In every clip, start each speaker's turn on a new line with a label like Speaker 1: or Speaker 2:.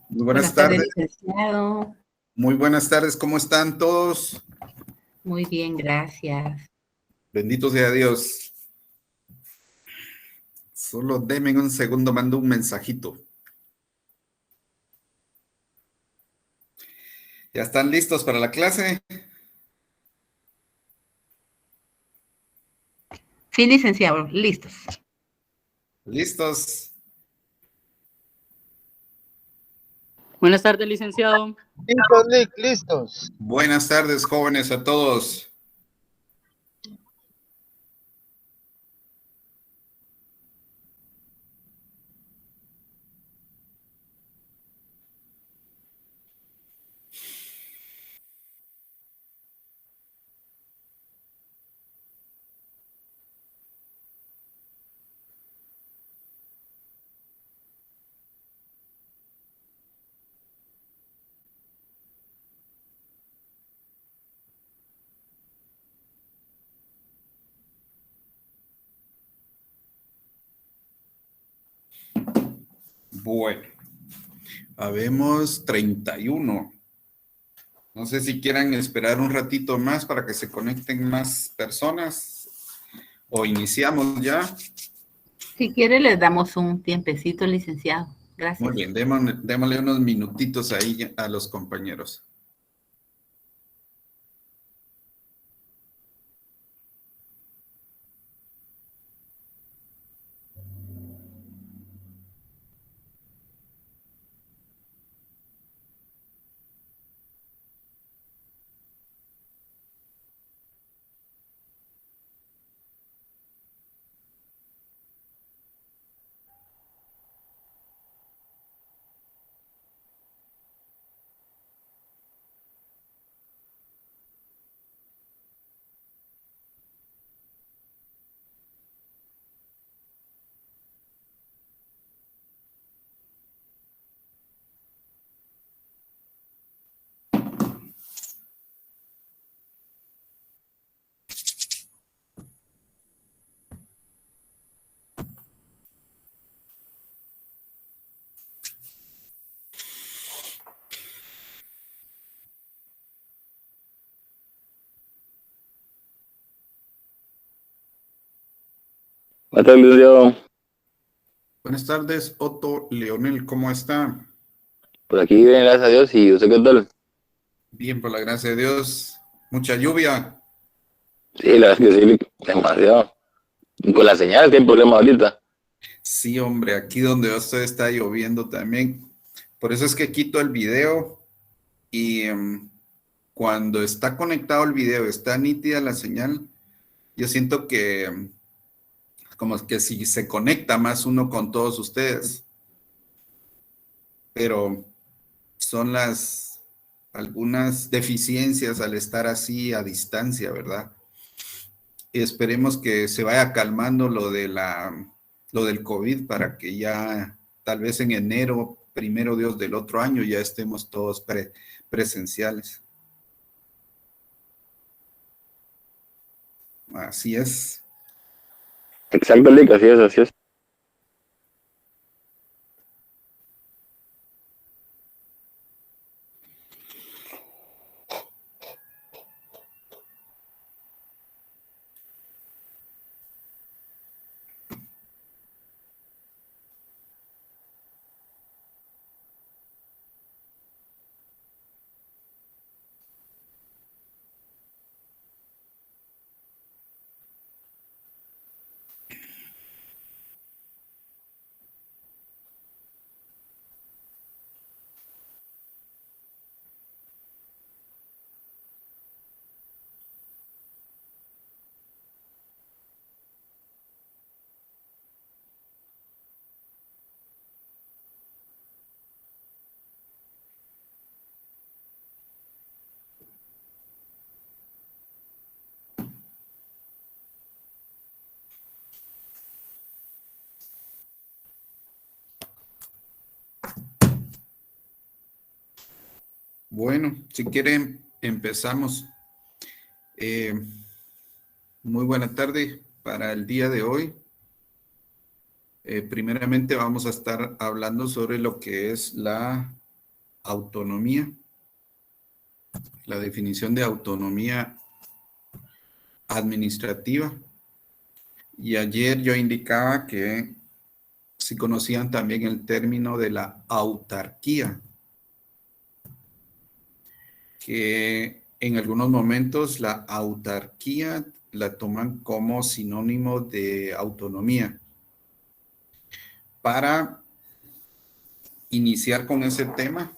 Speaker 1: Muy buenas
Speaker 2: Buenas tardes,
Speaker 1: tardes.
Speaker 2: licenciado.
Speaker 1: Muy buenas tardes. ¿Cómo están todos?
Speaker 2: Muy bien, gracias.
Speaker 1: Bendito sea Dios. Solo denme un segundo, mando un mensajito. ¿Ya están listos para la clase?
Speaker 2: Sí, licenciado, listos.
Speaker 1: ¿Listos?
Speaker 3: Buenas tardes, licenciado.
Speaker 4: Listos, Lick, listos.
Speaker 1: Buenas tardes, jóvenes, a todos. Bueno, habemos 31. No sé si quieran esperar un ratito más para que se conecten más personas o iniciamos ya.
Speaker 2: Si quiere, les damos un tiempecito, licenciado. Gracias.
Speaker 1: Muy bien, démosle unos minutitos ahí a los compañeros.
Speaker 5: Buenas tardes, licenciado.
Speaker 1: Buenas tardes, Otto Leonel, ¿cómo está?
Speaker 5: Por aquí bien, gracias a Dios. ¿Y usted qué tal?
Speaker 1: Bien, por la gracia de Dios. Mucha lluvia.
Speaker 5: Sí, la verdad es que sí, demasiado. Y con la señal, que hay problema ahorita.
Speaker 1: Sí, hombre, aquí donde usted está lloviendo también. Por eso es que quito el video y cuando está conectado el video, está nítida la señal, yo siento que como que si se conecta más uno con todos ustedes, pero son algunas deficiencias al estar así a distancia, ¿verdad? Y esperemos que se vaya calmando lo del COVID para que ya tal vez en enero, primero Dios del otro año, ya estemos todos presenciales. Así es.
Speaker 5: Exacto, Lick, así es, así es.
Speaker 1: Bueno, si quieren, empezamos. Muy buena tarde para el día de hoy. Primeramente vamos a estar hablando sobre lo que es la autonomía, la definición de autonomía administrativa. Y ayer yo indicaba que si conocían también el término de la autarquía, que en algunos momentos la autarquía la toman como sinónimo de autonomía. Para iniciar con ese tema,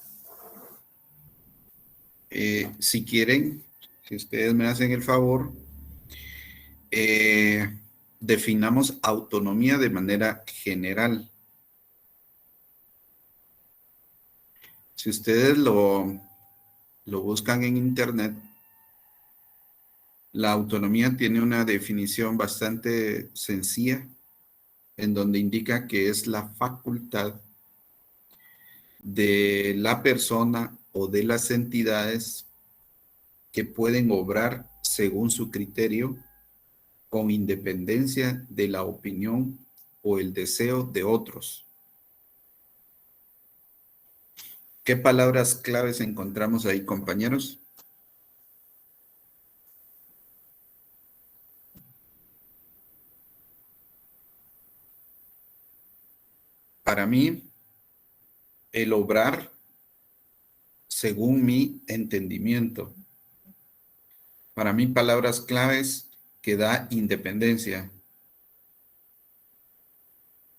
Speaker 1: si quieren, si ustedes me hacen el favor, definamos autonomía de manera general. Si ustedes lo buscan en internet, la autonomía tiene una definición bastante sencilla, en donde indica que es la facultad de la persona o de las entidades que pueden obrar según su criterio, con independencia de la opinión o el deseo de otros. ¿Qué palabras claves encontramos ahí, compañeros? Para mí, el obrar según mi entendimiento. Para mí, palabras claves que da independencia,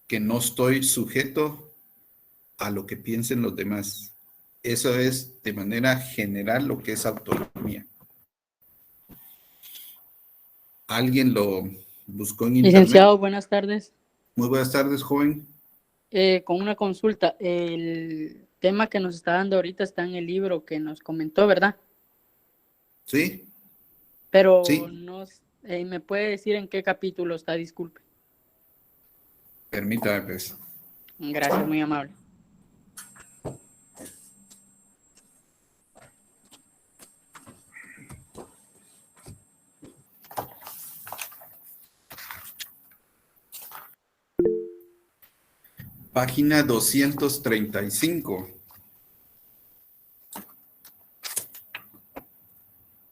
Speaker 1: que no estoy sujeto a lo que piensen los demás. Eso es de manera general lo que es autonomía. ¿Alguien lo buscó en internet?
Speaker 3: Licenciado, buenas tardes.
Speaker 1: Muy buenas tardes, joven.
Speaker 3: Con una consulta, el tema que nos está dando ahorita está en el libro que nos comentó, ¿verdad?
Speaker 1: ¿Sí?
Speaker 3: Pero
Speaker 1: Sí.
Speaker 3: ¿me puede decir en qué capítulo está? Disculpe.
Speaker 1: Permítame, pues.
Speaker 3: Gracias, muy amable.
Speaker 1: Página 235.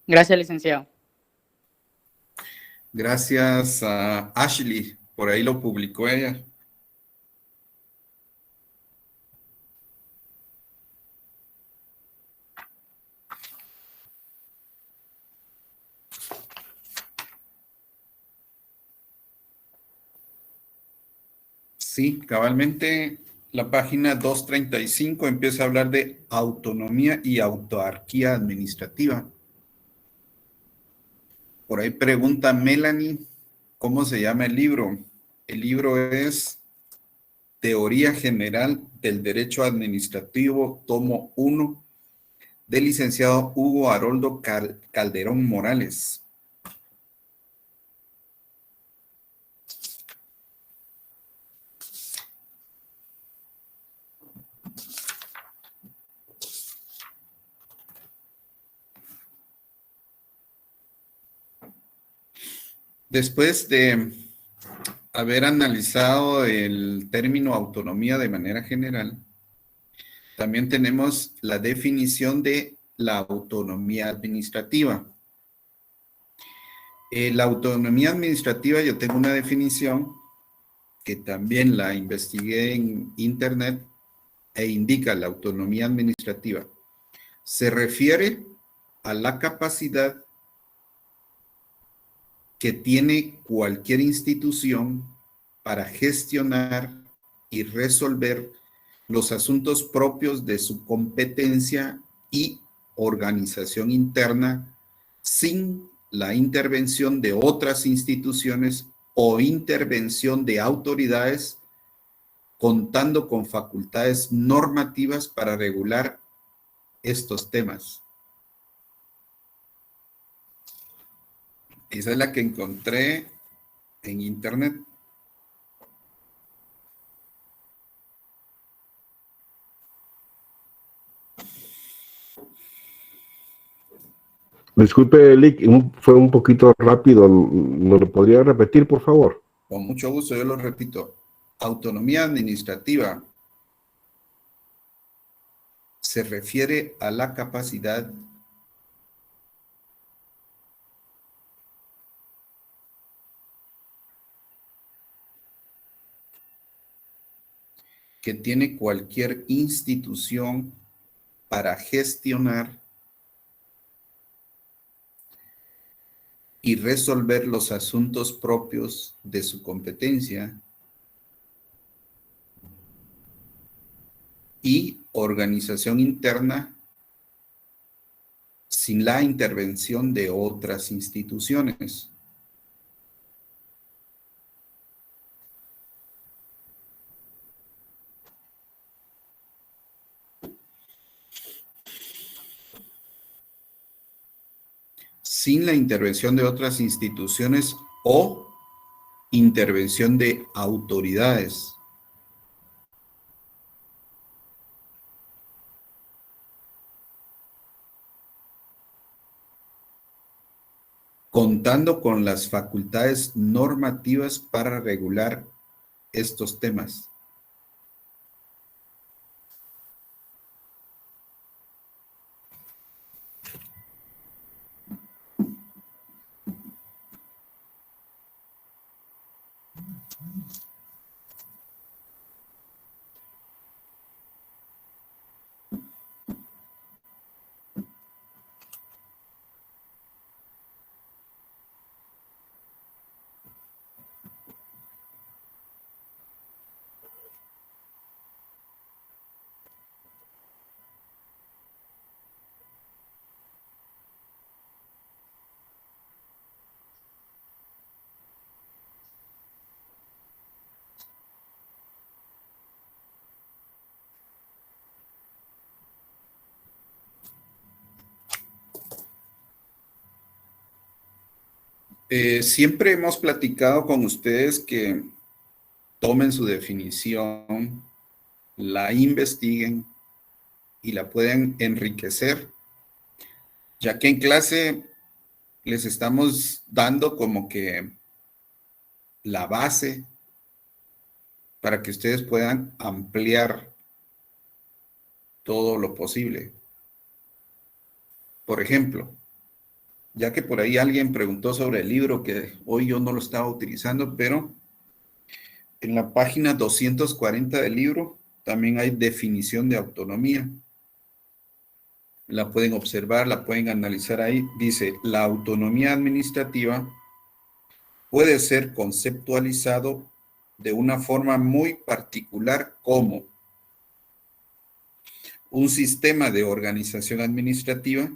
Speaker 3: Gracias, licenciado.
Speaker 1: Gracias a Ashley, por ahí lo publicó ella. Sí, cabalmente la página 235 empieza a hablar de autonomía y autarquía administrativa. Por ahí pregunta Melanie, ¿cómo se llama el libro? El libro es Teoría General del Derecho Administrativo, tomo 1, del licenciado Hugo Haroldo Calderón Morales. Después de haber analizado el término autonomía de manera general, también tenemos la definición de la autonomía administrativa. La autonomía administrativa, yo tengo una definición que también la investigué en internet e indica la autonomía administrativa. Se refiere a la capacidad que tiene cualquier institución para gestionar y resolver los asuntos propios de su competencia y organización interna sin la intervención de otras instituciones o intervención de autoridades, contando con facultades normativas para regular estos temas. Esa es la que encontré en internet.
Speaker 6: Disculpe, Lick, fue un poquito rápido. ¿Me lo podría repetir, por favor?
Speaker 1: Con mucho gusto, yo lo repito. autonomía administrativa se refiere a la capacidad que tiene cualquier institución para gestionar y resolver los asuntos propios de su competencia y organización interna sin la intervención de otras instituciones. Sin la intervención de otras instituciones o intervención de autoridades. Contando con las facultades normativas para regular estos temas. Siempre hemos platicado con ustedes que tomen su definición, la investiguen y la pueden enriquecer, ya que en clase les estamos dando como que la base para que ustedes puedan ampliar todo lo posible. Por ejemplo, ya que por ahí alguien preguntó sobre el libro, que hoy yo no lo estaba utilizando, pero en la página 240 del libro también hay definición de autonomía. La pueden observar, la pueden analizar ahí. Dice, la autonomía administrativa puede ser conceptualizado de una forma muy particular como un sistema de organización administrativa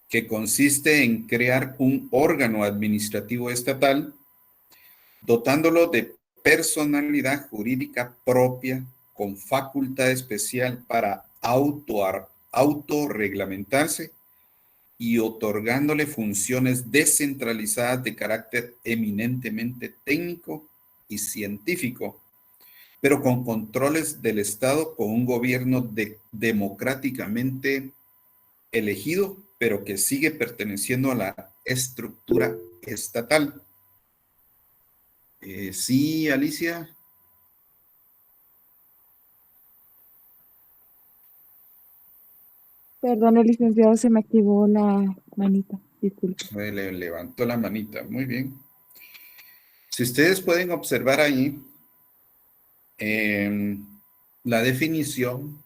Speaker 1: que consiste en crear un órgano administrativo estatal, dotándolo de personalidad jurídica propia con facultad especial para autorreglamentarse y otorgándole funciones descentralizadas de carácter eminentemente técnico y científico, pero con controles del Estado, con un gobierno democráticamente elegido, pero que sigue perteneciendo a la estructura estatal. Sí, Alicia.
Speaker 7: Perdón, licenciado, se me activó la manita. Disculpe.
Speaker 1: Le levantó la manita, muy bien. Si ustedes pueden observar ahí, la definición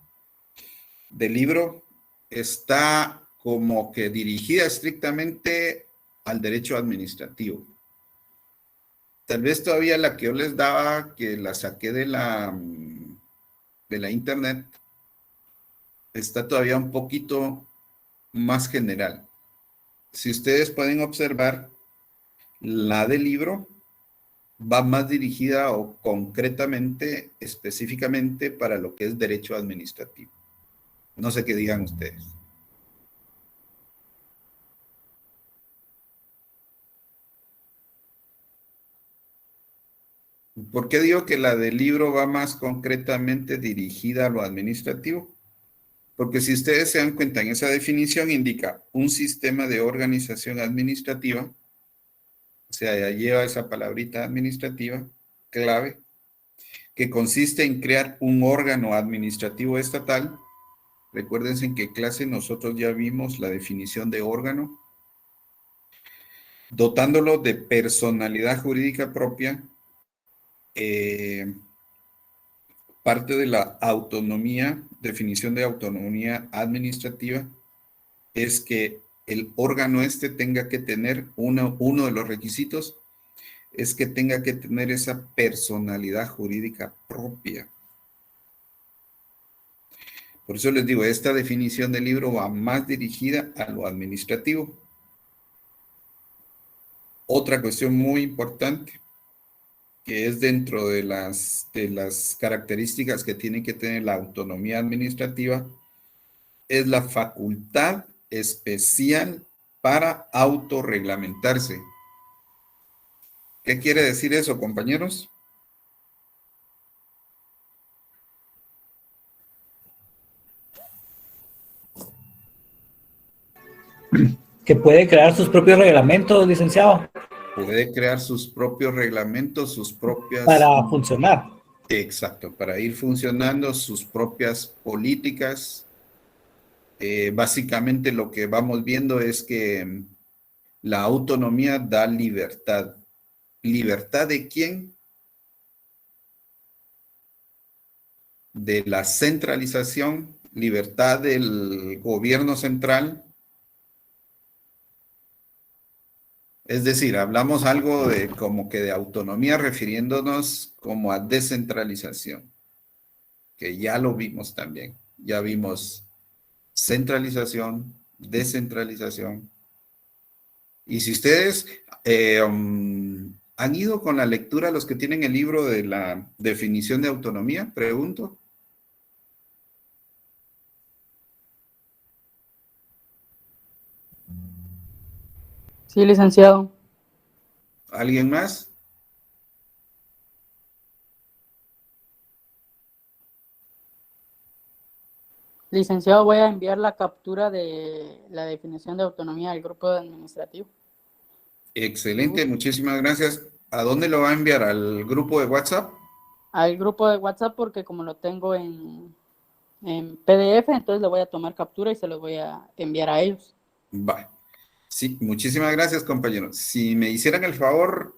Speaker 1: del libro está como que dirigida estrictamente al derecho administrativo. Tal vez todavía la que yo les daba, que la saqué de la internet, está todavía un poquito más general. Si ustedes pueden observar, la del libro va más dirigida o concretamente, específicamente para lo que es derecho administrativo. No sé qué digan ustedes. ¿Por qué digo que la del libro va más concretamente dirigida a lo administrativo? Porque si ustedes se dan cuenta, en esa definición indica un sistema de organización administrativa, o sea, ya lleva esa palabrita administrativa, clave, que consiste en crear un órgano administrativo estatal. Recuérdense en qué clase nosotros ya vimos la definición de órgano, dotándolo de personalidad jurídica propia, parte de la autonomía, definición de autonomía administrativa, es que el órgano tenga que tener, uno de los requisitos es que tenga que tener esa personalidad jurídica propia. Por eso les digo, esta definición del libro va más dirigida a lo administrativo. Otra cuestión muy importante, que es dentro de las características que tiene que tener la autonomía administrativa, es la facultad especial para autorreglamentarse. ¿Qué quiere decir eso, compañeros?
Speaker 8: Que puede crear sus propios reglamentos, licenciado,
Speaker 1: Puede crear sus propios reglamentos, sus propias...
Speaker 8: para funcionar.
Speaker 1: Exacto, para ir funcionando sus propias políticas. Básicamente lo que vamos viendo es que la autonomía da libertad. ¿Libertad de quién? De la centralización, libertad del gobierno central. Es decir, hablamos algo de como que de autonomía refiriéndonos como a descentralización, que ya lo vimos también. Ya vimos centralización, descentralización. Y si ustedes han ido con la lectura, los que tienen el libro de la definición de autonomía, pregunto.
Speaker 3: Sí, licenciado.
Speaker 1: ¿Alguien más?
Speaker 3: Licenciado, voy a enviar la captura de la definición de autonomía al grupo administrativo.
Speaker 1: Excelente, muchísimas gracias. ¿A dónde lo va a enviar? ¿Al grupo de WhatsApp?
Speaker 3: Al grupo de WhatsApp, porque como lo tengo en PDF, entonces le voy a tomar captura y se los voy a enviar a ellos.
Speaker 1: Va. Sí, muchísimas gracias, compañeros. Si me hicieran el favor,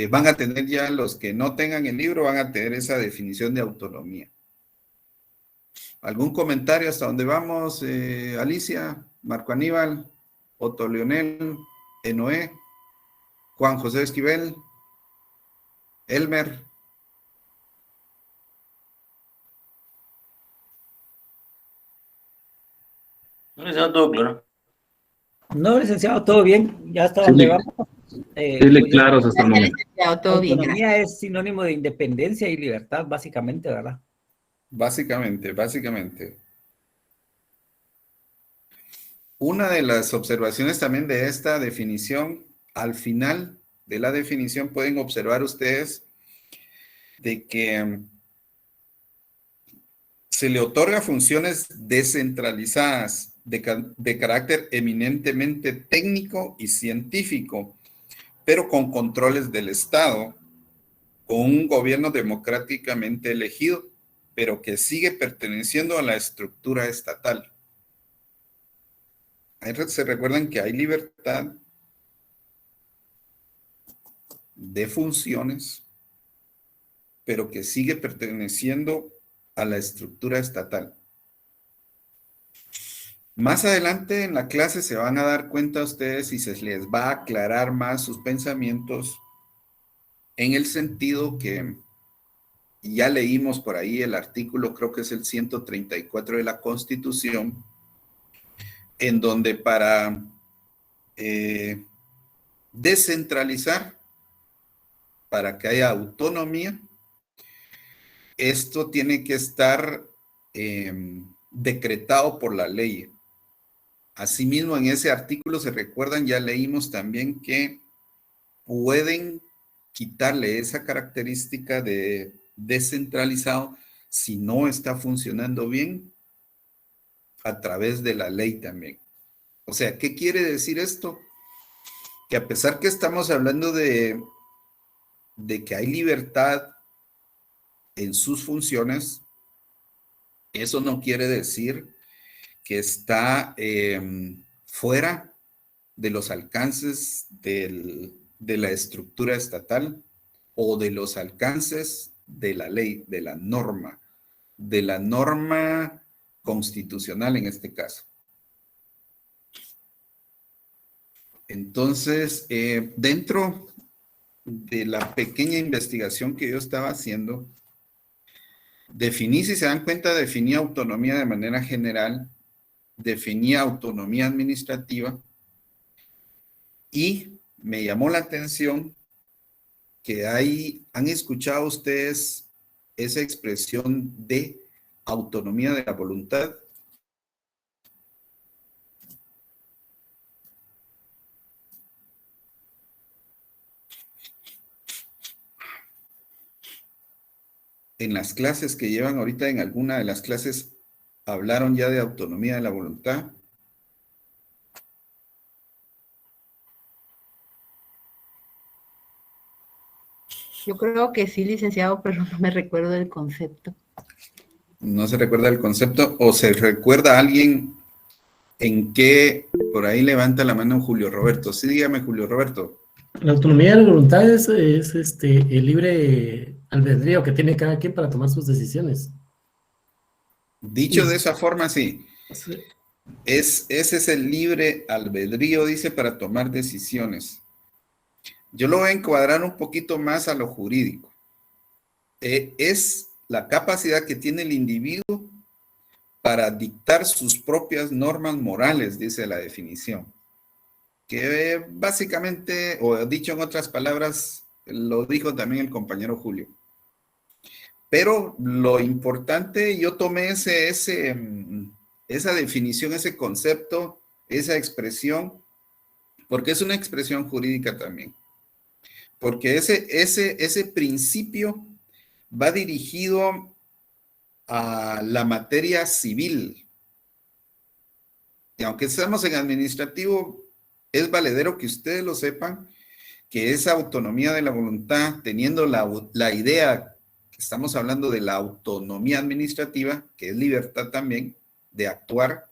Speaker 1: van a tener ya los que no tengan el libro, van a tener esa definición de autonomía. ¿Algún comentario hasta dónde vamos? Alicia, Marco Aníbal, Otto Leonel, Enoé, Juan José Esquivel, Elmer.
Speaker 5: No les da todo claro.
Speaker 8: No, licenciado, todo bien, ya está
Speaker 6: Sí,
Speaker 8: donde
Speaker 6: le-
Speaker 8: vamos.
Speaker 6: Dile claros hasta el momento.
Speaker 2: Licenciado, todo bien, gracias.
Speaker 8: Autonomía es sinónimo de independencia y libertad, básicamente, ¿verdad?
Speaker 1: Básicamente. Una de las observaciones también de esta definición, al final de la definición pueden observar ustedes de que se le otorga funciones descentralizadas de carácter eminentemente técnico y científico, pero con controles del Estado, con un gobierno democráticamente elegido, pero que sigue perteneciendo a la estructura estatal. Ahí se recuerdan que hay libertad de funciones, pero que sigue perteneciendo a la estructura estatal. Más adelante en la clase se van a dar cuenta ustedes y se les va a aclarar más sus pensamientos en el sentido que ya leímos por ahí el artículo, creo que es el 134 de la Constitución, en donde para descentralizar, para que haya autonomía, esto tiene que estar decretado por la ley. Asimismo, en ese artículo, se recuerdan, ya leímos también que pueden quitarle esa característica de descentralizado si no está funcionando bien a través de la ley también. O sea, ¿qué quiere decir esto? Que a pesar que estamos hablando de que hay libertad en sus funciones, eso no quiere decir que está fuera de los alcances de la estructura estatal o de los alcances de la ley, de la norma constitucional en este caso. Entonces, dentro de la pequeña investigación que yo estaba haciendo, definí, si se dan cuenta, definí autonomía de manera general, definí autonomía administrativa y me llamó la atención que han escuchado ustedes esa expresión de autonomía de la voluntad. En las clases que llevan ahorita, en alguna de las clases, hablaron ya de autonomía de la voluntad.
Speaker 2: Yo creo que sí, licenciado, pero no me recuerdo del concepto.
Speaker 1: ¿No se recuerda el concepto? ¿O se recuerda a alguien en qué? Por ahí levanta la mano Julio Roberto. Sí, dígame, Julio Roberto.
Speaker 9: La autonomía de la voluntad es el libre albedrío que tiene cada quien para tomar sus decisiones.
Speaker 1: Dicho de esa forma, sí.
Speaker 9: Sí.
Speaker 1: Ese es el libre albedrío, dice, para tomar decisiones. Yo lo voy a encuadrar un poquito más a lo jurídico. Es la capacidad que tiene el individuo para dictar sus propias normas morales, dice la definición. Que básicamente, o dicho en otras palabras, lo dijo también el compañero Julio. Pero lo importante, yo tomé esa definición, ese concepto, esa expresión, porque es una expresión jurídica también. Porque ese principio va dirigido a la materia civil. Y aunque estamos en administrativo, es valedero que ustedes lo sepan, que esa autonomía de la voluntad, teniendo la idea, estamos hablando de la autonomía administrativa, que es libertad también de actuar,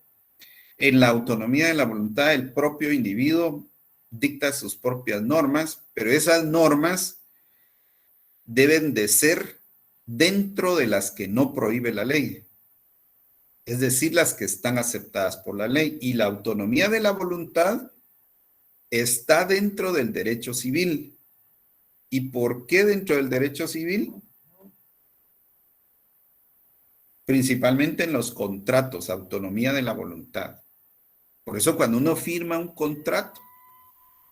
Speaker 1: en la autonomía de la voluntad el propio individuo dicta sus propias normas, pero esas normas deben de ser dentro de las que no prohíbe la ley, es decir, las que están aceptadas por la ley. Y la autonomía de la voluntad está dentro del derecho civil. ¿Y por qué dentro del derecho civil? Principalmente en los contratos, autonomía de la voluntad. Por eso cuando uno firma un contrato,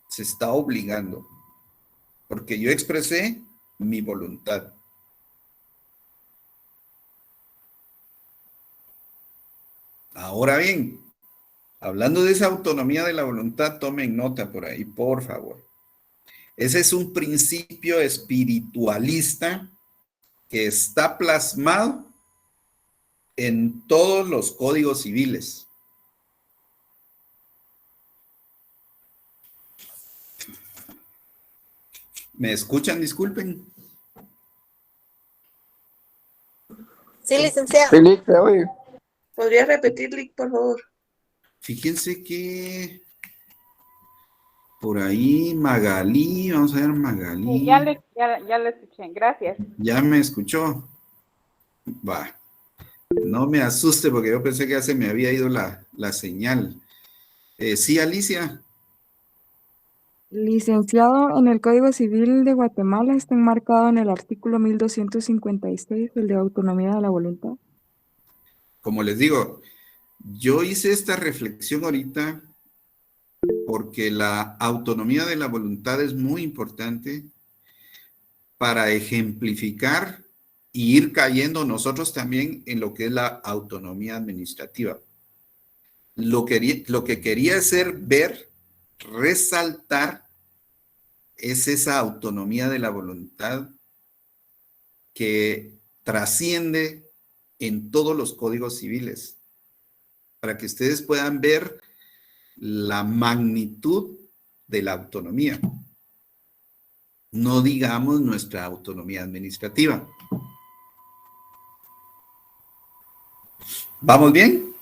Speaker 1: se está obligando, porque yo expresé mi voluntad. Ahora bien, hablando de esa autonomía de la voluntad, tomen nota por ahí, por favor. Ese es un principio espiritualista que está plasmado en todos los códigos civiles. ¿Me escuchan? Disculpen.
Speaker 10: Sí, licenciado.
Speaker 4: Sí, Lick, te oye.
Speaker 10: ¿Podría repetir, Lick, por favor?
Speaker 1: Fíjense que por ahí Magalí, vamos a ver Magalí.
Speaker 3: Ya le escuché, gracias.
Speaker 1: ¿Ya me escuchó? Va. No me asuste porque yo pensé que ya se me había ido la señal. Sí, Alicia.
Speaker 7: Licenciado, en el Código Civil de Guatemala está enmarcado en el artículo 1256, el de autonomía de la voluntad.
Speaker 1: Como les digo, yo hice esta reflexión ahorita porque la autonomía de la voluntad es muy importante para ejemplificar y ir cayendo nosotros también en lo que es la autonomía administrativa. Lo que quería hacer ver, resaltar, es esa autonomía de la voluntad que trasciende en todos los códigos civiles, para que ustedes puedan ver la magnitud de la autonomía. No digamos nuestra autonomía administrativa. ¿Vamos bien?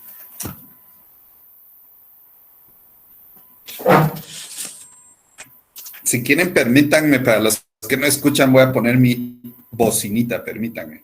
Speaker 1: Si quieren, permítanme, para los que no escuchan, voy a poner mi bocinita, permítanme.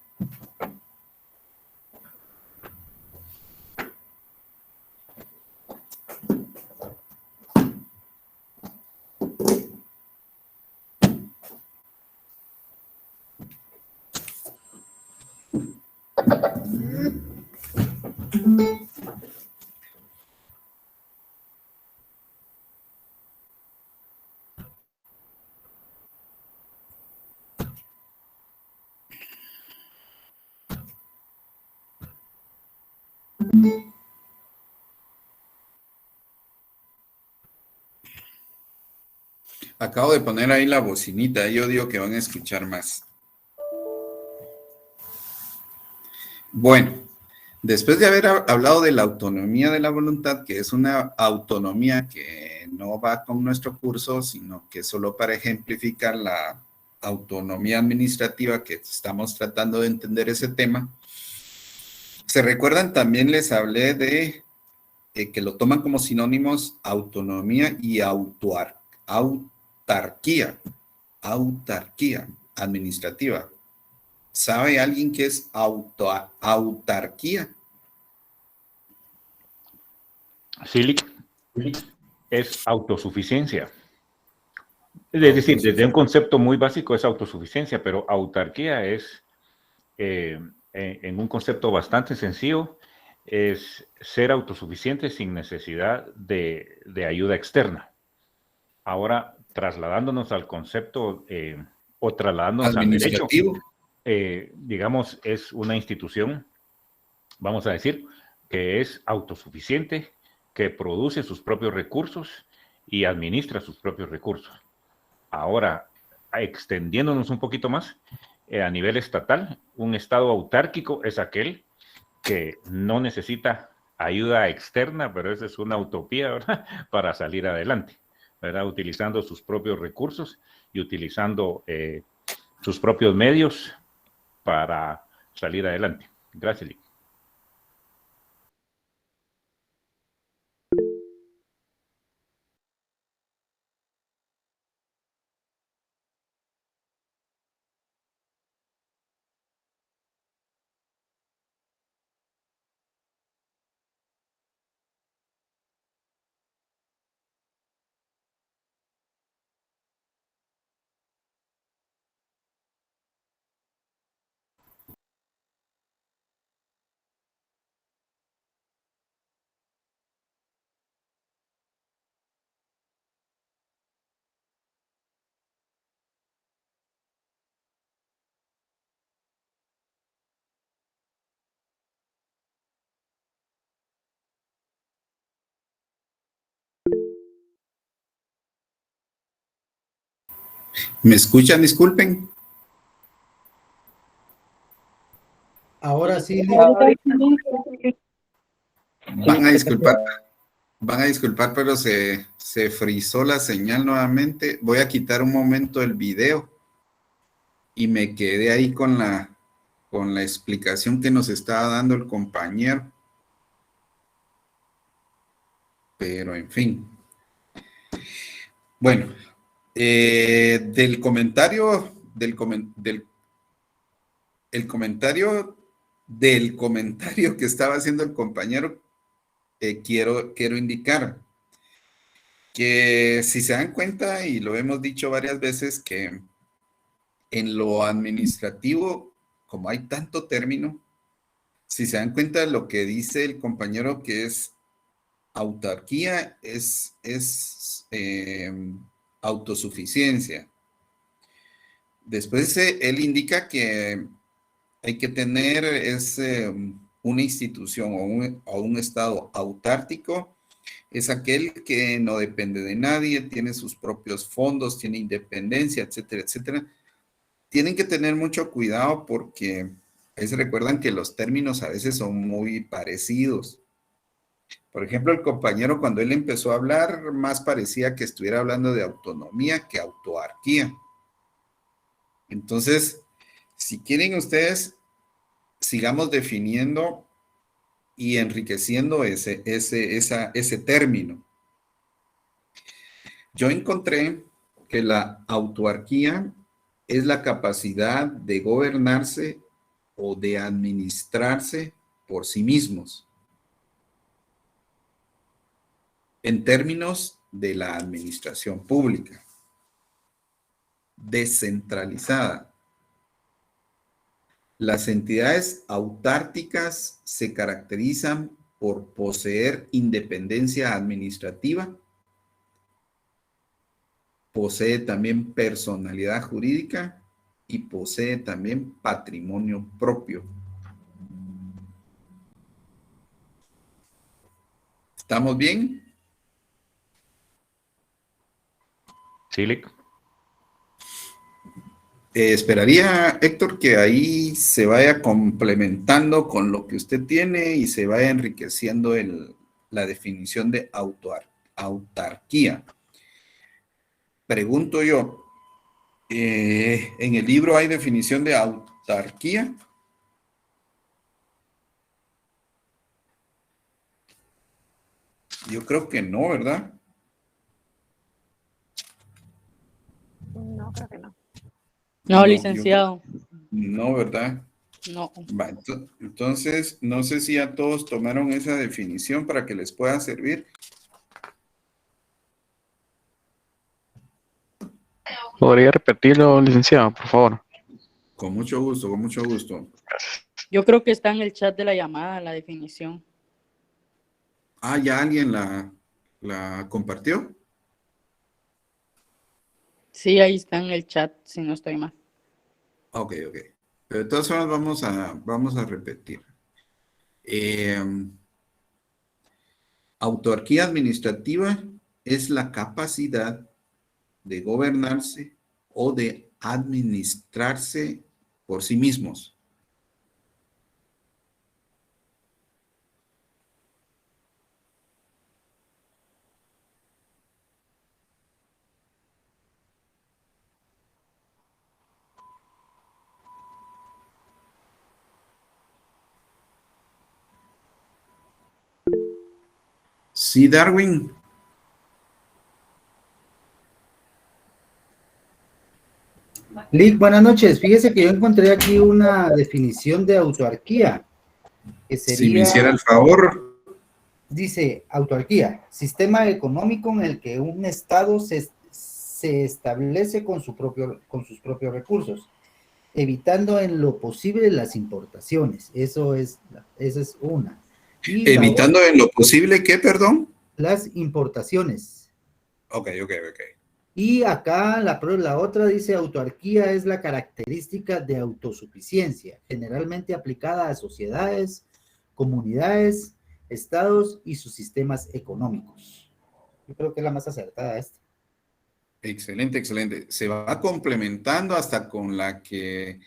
Speaker 1: Acabo de poner ahí la bocinita, yo digo que van a escuchar más. Bueno, después de haber hablado de la autonomía de la voluntad, que es una autonomía que no va con nuestro curso, sino que solo para ejemplificar la autonomía administrativa que estamos tratando de entender ese tema. ¿Se recuerdan? También les hablé de que lo toman como sinónimos autonomía y autarquía administrativa. ¿Sabe alguien qué es autarquía?
Speaker 11: Sí, es autosuficiencia. Es decir, desde un concepto muy básico es autosuficiencia, pero autarquía es, en un concepto bastante sencillo, es ser autosuficiente sin necesidad de ayuda externa. Ahora, trasladándonos al concepto o trasladándonos al derecho, digamos, es una institución, vamos a decir, que es autosuficiente, que produce sus propios recursos y administra sus propios recursos. Ahora, extendiéndonos un poquito más, a nivel estatal, un estado autárquico es aquel que no necesita ayuda externa, pero esa es una utopía, ¿verdad?, para salir adelante, ¿verdad?, utilizando sus propios recursos y utilizando sus propios medios para salir adelante. Gracias, Lick.
Speaker 1: ¿Me escuchan? Disculpen.
Speaker 8: Ahora sí.
Speaker 1: Van a disculpar, pero se frizó la señal nuevamente. Voy a quitar un momento el video y me quedé ahí con la explicación que nos estaba dando el compañero. Pero en fin. Bueno, el comentario que estaba haciendo el compañero, quiero indicar que si se dan cuenta, y lo hemos dicho varias veces, que en lo administrativo, como hay tanto término, si se dan cuenta de lo que dice el compañero, que es autarquía, es autosuficiencia. Después él indica que hay que tener una institución o un estado autárquico, es aquel que no depende de nadie, tiene sus propios fondos, tiene independencia, etcétera, etcétera. Tienen que tener mucho cuidado porque se recuerdan que los términos a veces son muy parecidos. Por ejemplo, el compañero, cuando él empezó a hablar, más parecía que estuviera hablando de autonomía que autarquía. Entonces, si quieren ustedes, sigamos definiendo y enriqueciendo ese término. Yo encontré que la autarquía es la capacidad de gobernarse o de administrarse por sí mismos. En términos de la administración pública, descentralizada. Las entidades autárquicas se caracterizan por poseer independencia administrativa, posee también personalidad jurídica y posee también patrimonio propio. ¿Estamos bien?
Speaker 11: Silic.
Speaker 1: Esperaría, Héctor, que ahí se vaya complementando con lo que usted tiene y se vaya enriqueciendo la definición de autarquía. Pregunto yo, ¿en el libro hay definición de autarquía? Yo creo que no, ¿verdad?
Speaker 10: No, creo que no.
Speaker 3: No, licenciado.
Speaker 1: No, ¿verdad?
Speaker 3: No.
Speaker 1: Va, entonces, no sé si ya todos tomaron esa definición para que les pueda servir.
Speaker 12: ¿Podría repetirlo, licenciado, por favor?
Speaker 1: Con mucho gusto, con mucho gusto.
Speaker 3: Yo creo que está en el chat de la llamada, la definición.
Speaker 1: Ah, ¿ya alguien la compartió?
Speaker 3: Sí, ahí está en el chat, si no estoy mal.
Speaker 1: Ok. Pero de todas formas vamos a repetir. Autarquía administrativa es la capacidad de gobernarse o de administrarse por sí mismos. Sí, Darwin.
Speaker 13: Lick, buenas noches. Fíjese que yo encontré aquí una definición de autarquía, que sería...
Speaker 1: Si me hiciera el favor.
Speaker 13: Dice, autarquía, sistema económico en el que un Estado se establece con sus propios recursos, evitando en lo posible las importaciones. Esa es una. Y
Speaker 1: evitando en lo posible, ¿qué, perdón?
Speaker 13: Las importaciones.
Speaker 1: Ok.
Speaker 13: Y acá la otra dice, autarquía es la característica de autosuficiencia, generalmente aplicada a sociedades, comunidades, estados y sus sistemas económicos. Yo creo que es la más acertada esta.
Speaker 1: Excelente. Se va complementando hasta con la que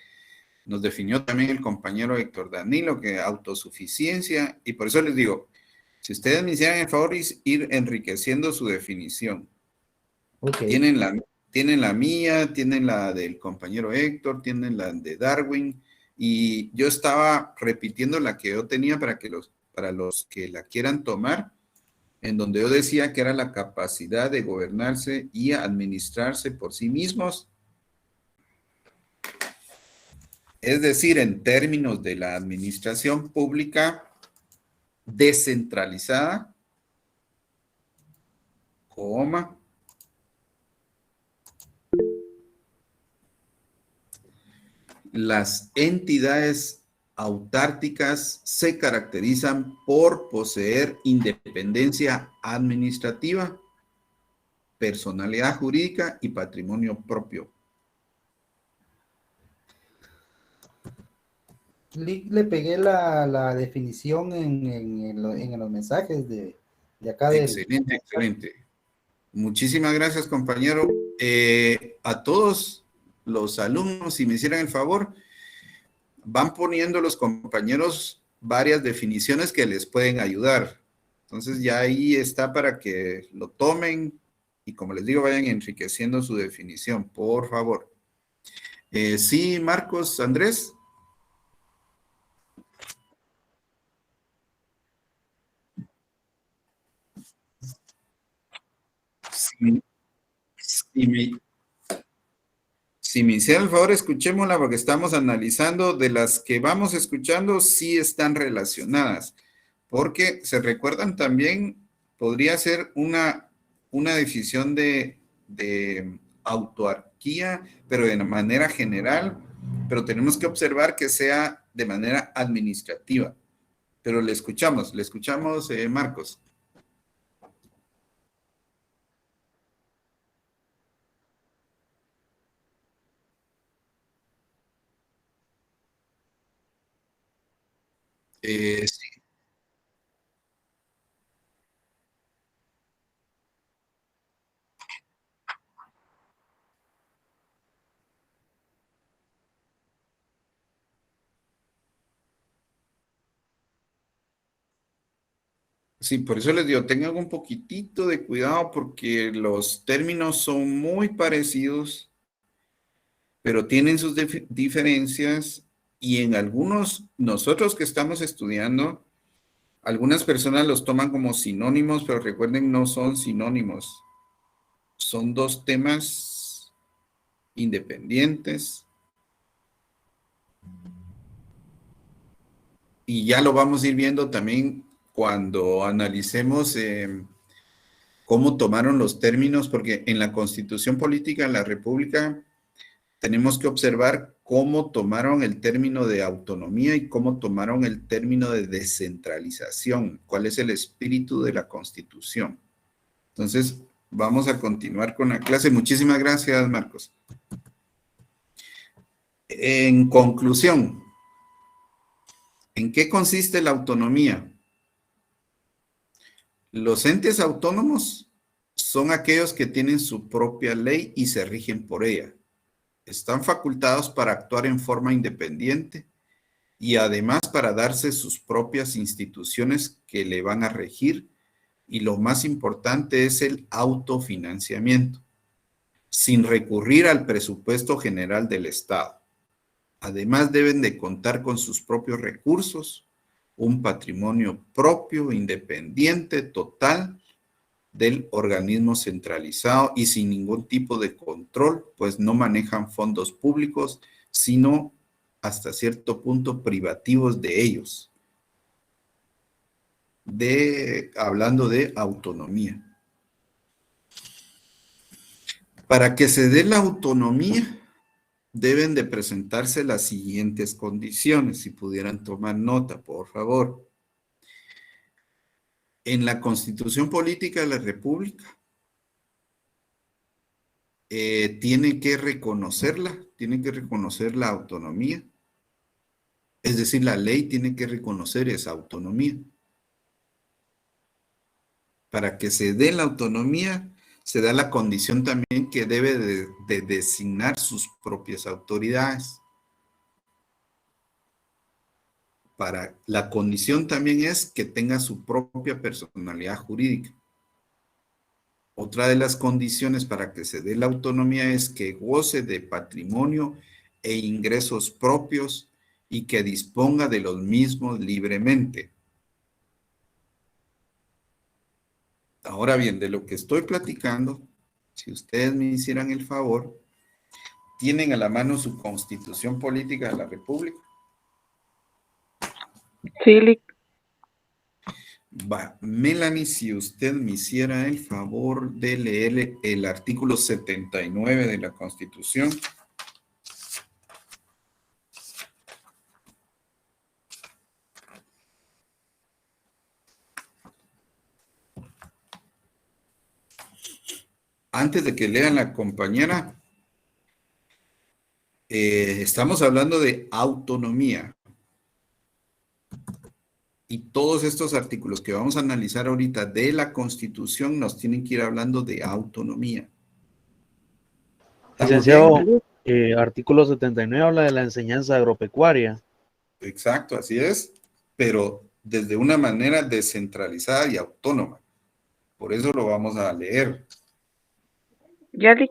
Speaker 1: nos definió también el compañero Héctor Danilo, que autosuficiencia, y por eso les digo, si ustedes me hicieran el favor de ir enriqueciendo su definición.
Speaker 13: Okay.
Speaker 1: Tienen la mía, tienen la del compañero Héctor, tienen la de Darwin, y yo estaba repitiendo la que yo tenía para los que la quieran tomar, en donde yo decía que era la capacidad de gobernarse y administrarse por sí mismos. Es decir, en términos de la administración pública descentralizada, las entidades autárquicas se caracterizan por poseer independencia administrativa, personalidad jurídica y patrimonio propio.
Speaker 13: Le pegué la definición en los mensajes de acá.
Speaker 1: Excelente. Muchísimas gracias, compañero. A todos los alumnos, si me hicieran el favor, van poniendo los compañeros varias definiciones que les pueden ayudar. Entonces ya ahí está para que lo tomen y, como les digo, vayan enriqueciendo su definición, por favor. Sí, Marcos, Andrés. Si me hiciera el favor, escuchémosla porque estamos analizando de las que vamos escuchando, sí están relacionadas. Porque se recuerdan también, podría ser una definición de autarquía, pero de manera general, pero tenemos que observar que sea de manera administrativa. Pero le escuchamos, Marcos. Sí. Sí, por eso les digo, tengan un poquitito de cuidado porque los términos son muy parecidos, pero tienen sus diferencias y en algunos, nosotros que estamos estudiando, algunas personas los toman como sinónimos, pero recuerden, no son sinónimos. Son dos temas independientes. Y ya lo vamos a ir viendo también cuando analicemos cómo tomaron los términos, porque en la Constitución Política de la República tenemos que observar cómo tomaron el término de autonomía y cómo tomaron el término de descentralización, cuál es el espíritu de la Constitución. Entonces, vamos a continuar con la clase. Muchísimas gracias, Marcos. En conclusión, ¿en qué consiste la autonomía? Los entes autónomos son aquellos que tienen su propia ley y se rigen por ella. Están facultados para actuar en forma independiente y además para darse sus propias instituciones que le van a regir, y lo más importante es el autofinanciamiento, sin recurrir al presupuesto general del Estado. Además deben de contar con sus propios recursos, un patrimonio propio, independiente, total, del organismo centralizado y sin ningún tipo de control, pues no manejan fondos públicos, sino hasta cierto punto privativos de ellos. Hablando de autonomía. Para que se dé la autonomía, deben de presentarse las siguientes condiciones, si pudieran tomar nota, por favor. En la Constitución Política de la República, tiene que reconocer la autonomía, es decir, la ley tiene que reconocer esa autonomía. Para que se dé la autonomía, se da la condición también que debe de designar sus propias autoridades. La condición también es que tenga su propia personalidad jurídica. Otra de las condiciones para que se dé la autonomía es que goce de patrimonio e ingresos propios y que disponga de los mismos libremente. Ahora bien, de lo que estoy platicando, si ustedes me hicieran el favor, ¿tienen a la mano su Constitución Política de la República?
Speaker 10: Sí.
Speaker 1: Va, Melanie, si usted me hiciera el favor de leer el artículo 79 de la Constitución. Antes de que lean la compañera, estamos hablando de autonomía. Y todos estos artículos que vamos a analizar ahorita de la Constitución nos tienen que ir hablando de autonomía.
Speaker 14: Licenciado, artículo 79 habla de la enseñanza agropecuaria.
Speaker 1: Exacto, así es, pero desde una manera descentralizada y autónoma. Por eso lo vamos a leer.
Speaker 10: Yali.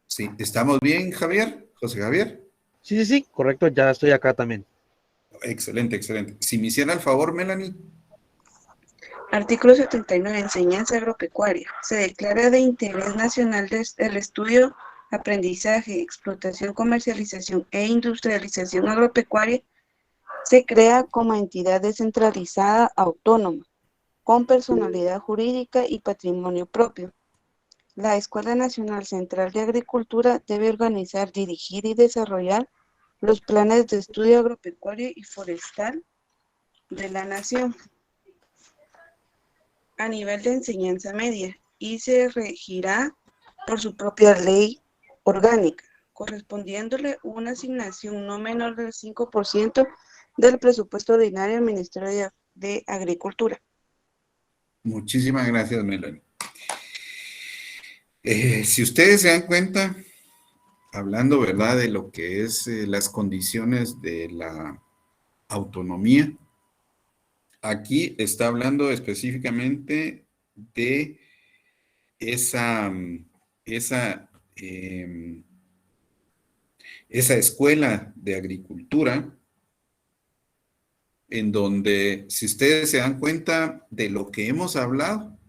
Speaker 1: Sí, ¿estamos bien, Javier? José Javier.
Speaker 14: Sí, correcto, ya estoy acá también.
Speaker 1: Excelente, excelente. Si me hiciera el favor, Melanie.
Speaker 10: Artículo 79. Enseñanza agropecuaria. Se declara de interés nacional el estudio, aprendizaje, explotación, comercialización e industrialización agropecuaria. Se crea como entidad descentralizada autónoma, con personalidad jurídica y patrimonio propio. La Escuela Nacional Central de Agricultura debe organizar, dirigir y desarrollar los planes de estudio agropecuario y forestal de la nación a nivel de enseñanza media y se regirá por su propia ley orgánica, correspondiéndole una asignación no menor del 5% del presupuesto ordinario del Ministerio de Agricultura.
Speaker 1: Muchísimas gracias, Melanie. Si ustedes se dan cuenta, hablando, ¿verdad?, de lo que es las condiciones de la autonomía, aquí está hablando específicamente de esa escuela de agricultura, en donde, si ustedes se dan cuenta de lo que hemos hablado,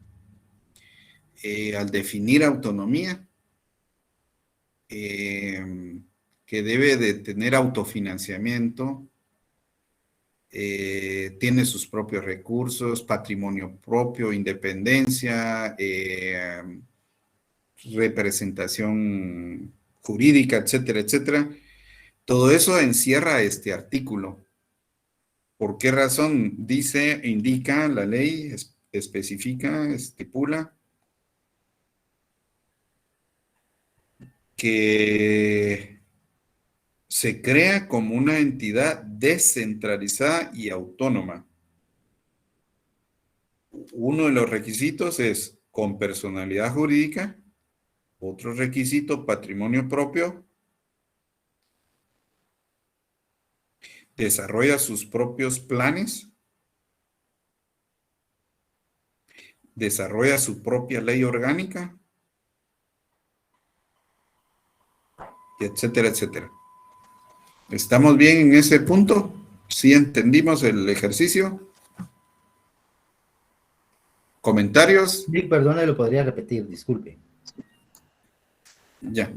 Speaker 1: al definir autonomía, que debe de tener autofinanciamiento, tiene sus propios recursos, patrimonio propio, independencia, representación jurídica, etcétera, etcétera. Todo eso encierra este artículo. ¿Por qué razón? Dice, indica la ley, especifica, estipula que se crea como una entidad descentralizada y autónoma. Uno de los requisitos es con personalidad jurídica, otro requisito, patrimonio propio, desarrolla sus propios planes, desarrolla su propia ley orgánica, y etcétera, etcétera. ¿Estamos bien en ese punto? ¿Sí entendimos el ejercicio? ¿Comentarios?
Speaker 13: Sí, perdone, lo podría repetir, disculpe.
Speaker 1: Ya,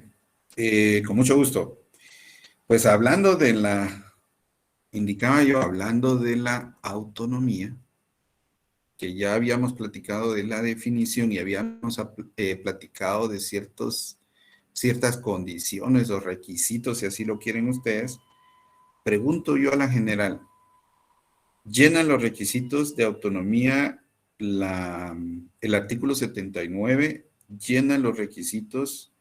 Speaker 1: con mucho gusto. Pues hablando de indicaba yo, hablando de la autonomía, que ya habíamos platicado de la definición y habíamos platicado de ciertas condiciones o requisitos, si así lo quieren ustedes. Pregunto yo a la general, ¿llenan los requisitos de autonomía el artículo 79? ¿Llenan los requisitos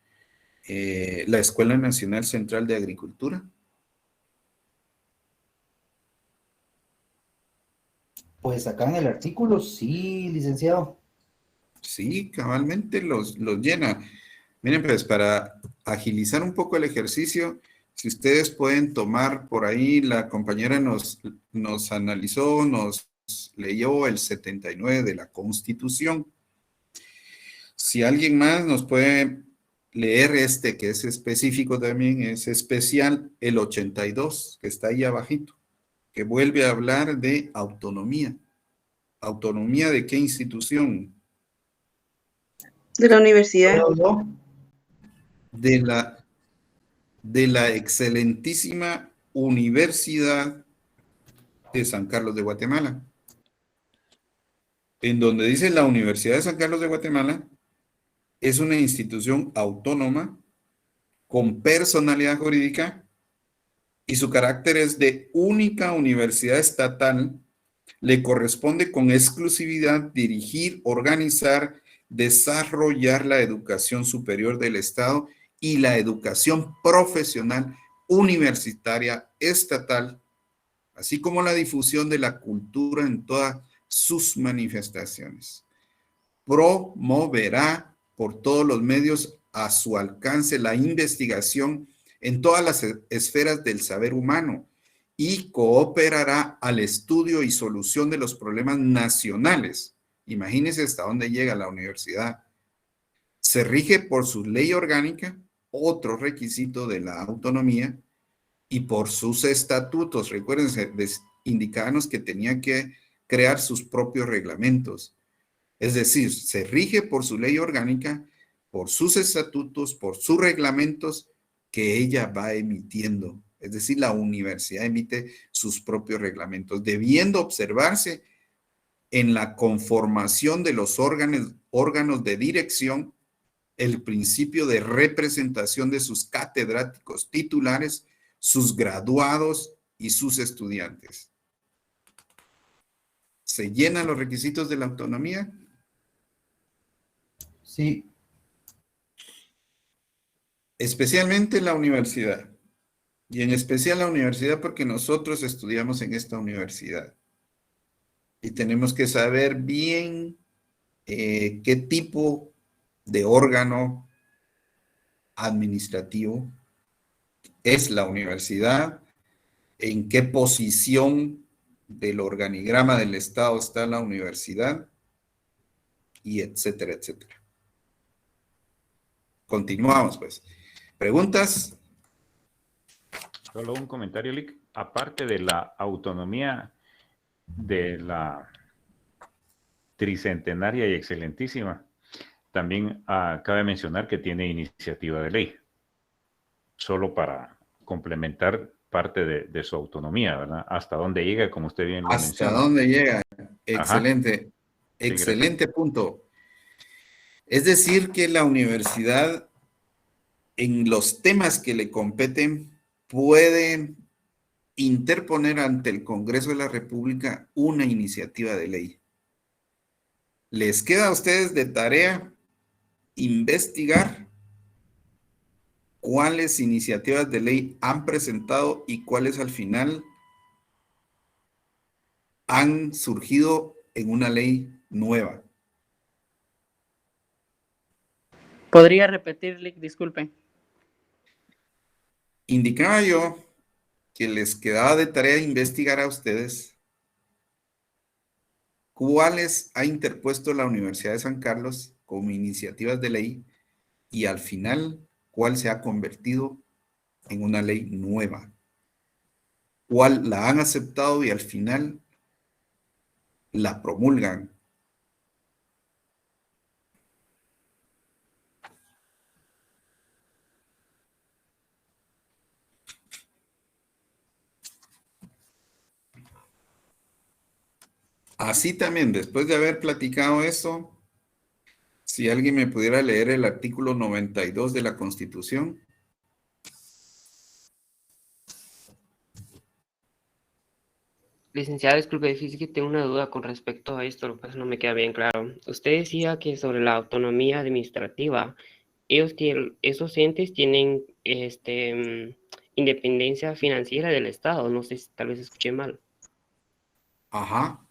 Speaker 1: la Escuela Nacional Central de Agricultura?
Speaker 13: Pues acá en el artículo, sí, licenciado.
Speaker 1: Sí, cabalmente los llena. Miren, pues para agilizar un poco el ejercicio, si ustedes pueden tomar por ahí, la compañera nos analizó, nos leyó el 79 de la Constitución. Si alguien más nos puede leer que es específico también, es especial, el 82, que está ahí abajito, que vuelve a hablar de autonomía. ¿Autonomía de qué institución?
Speaker 10: De la universidad.
Speaker 1: De la excelentísima Universidad de San Carlos de Guatemala. En donde dice la Universidad de San Carlos de Guatemala es una institución autónoma con personalidad jurídica y su carácter es de única universidad estatal. Le corresponde con exclusividad dirigir, organizar, desarrollar la educación superior del Estado y la educación profesional universitaria estatal, así como la difusión de la cultura en todas sus manifestaciones. Promoverá por todos los medios a su alcance la investigación en todas las esferas del saber humano y cooperará al estudio y solución de los problemas nacionales. Imagínense hasta dónde llega la universidad. Se rige por su ley orgánica, otro requisito de la autonomía, y por sus estatutos. Recuérdense, indicarnos que tenía que crear sus propios reglamentos. Es decir, se rige por su ley orgánica, por sus estatutos, por sus reglamentos que ella va emitiendo. Es decir, la universidad emite sus propios reglamentos, debiendo observarse en la conformación de los órganos de dirección el principio de representación de sus catedráticos titulares, sus graduados y sus estudiantes. ¿Se llenan los requisitos de la autonomía?
Speaker 13: Sí.
Speaker 1: Especialmente la universidad. Y en especial la universidad porque nosotros estudiamos en esta universidad. Y tenemos que saber bien qué tipo de órgano administrativo es la universidad, en qué posición del organigrama del Estado está la universidad, y etcétera, etcétera. Continuamos, pues. ¿Preguntas?
Speaker 11: Solo un comentario, Lick. Aparte de la autonomía de la tricentenaria y excelentísima, también cabe mencionar que tiene iniciativa de ley, solo para complementar parte de su autonomía, ¿verdad? Hasta dónde llega, como usted bien lo menciona.
Speaker 1: ¿Hasta dónde llega? Excelente.
Speaker 11: Ajá.
Speaker 1: Excelente punto. Es decir, que la universidad, en los temas que le competen, puede interponer ante el Congreso de la República una iniciativa de ley. Les queda a ustedes de tarea investigar cuáles iniciativas de ley han presentado y cuáles al final han surgido en una ley nueva.
Speaker 3: ¿Podría repetir, Lick? Disculpe.
Speaker 1: Indicaba yo que les quedaba de tarea investigar a ustedes cuáles ha interpuesto la Universidad de San Carlos como iniciativas de ley y al final cuál se ha convertido en una ley nueva. Cuál la han aceptado y al final la promulgan. Así también, después de haber platicado eso, si alguien me pudiera leer el artículo 92 de la Constitución.
Speaker 15: Licenciada, disculpe, difícil que tengo una duda con respecto a esto, lo que no me queda bien claro. Usted decía que sobre la autonomía administrativa, esos entes tienen independencia financiera del Estado, no sé si tal vez escuché mal.
Speaker 1: Ajá.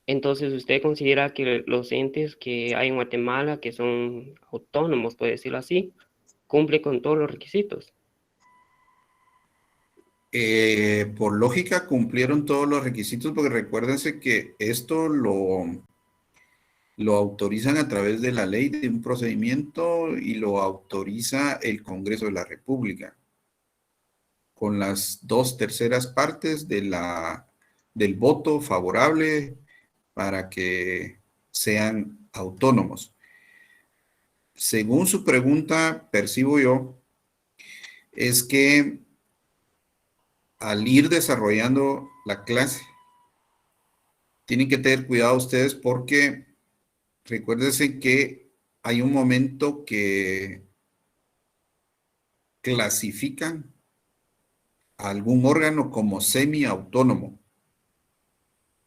Speaker 15: Entonces, ¿usted considera que los entes que hay en Guatemala, que son autónomos, puede decirlo así, cumplen con todos los requisitos?
Speaker 1: Por lógica cumplieron todos los requisitos porque recuérdense que esto lo autorizan a través de la ley de un procedimiento y lo autoriza el Congreso de la República con las 2/3 partes del voto favorable para que sean autónomos. Según su pregunta, percibo yo, es que al ir desarrollando la clase, tienen que tener cuidado ustedes porque recuérdense que hay un momento que clasifican a algún órgano como semiautónomo.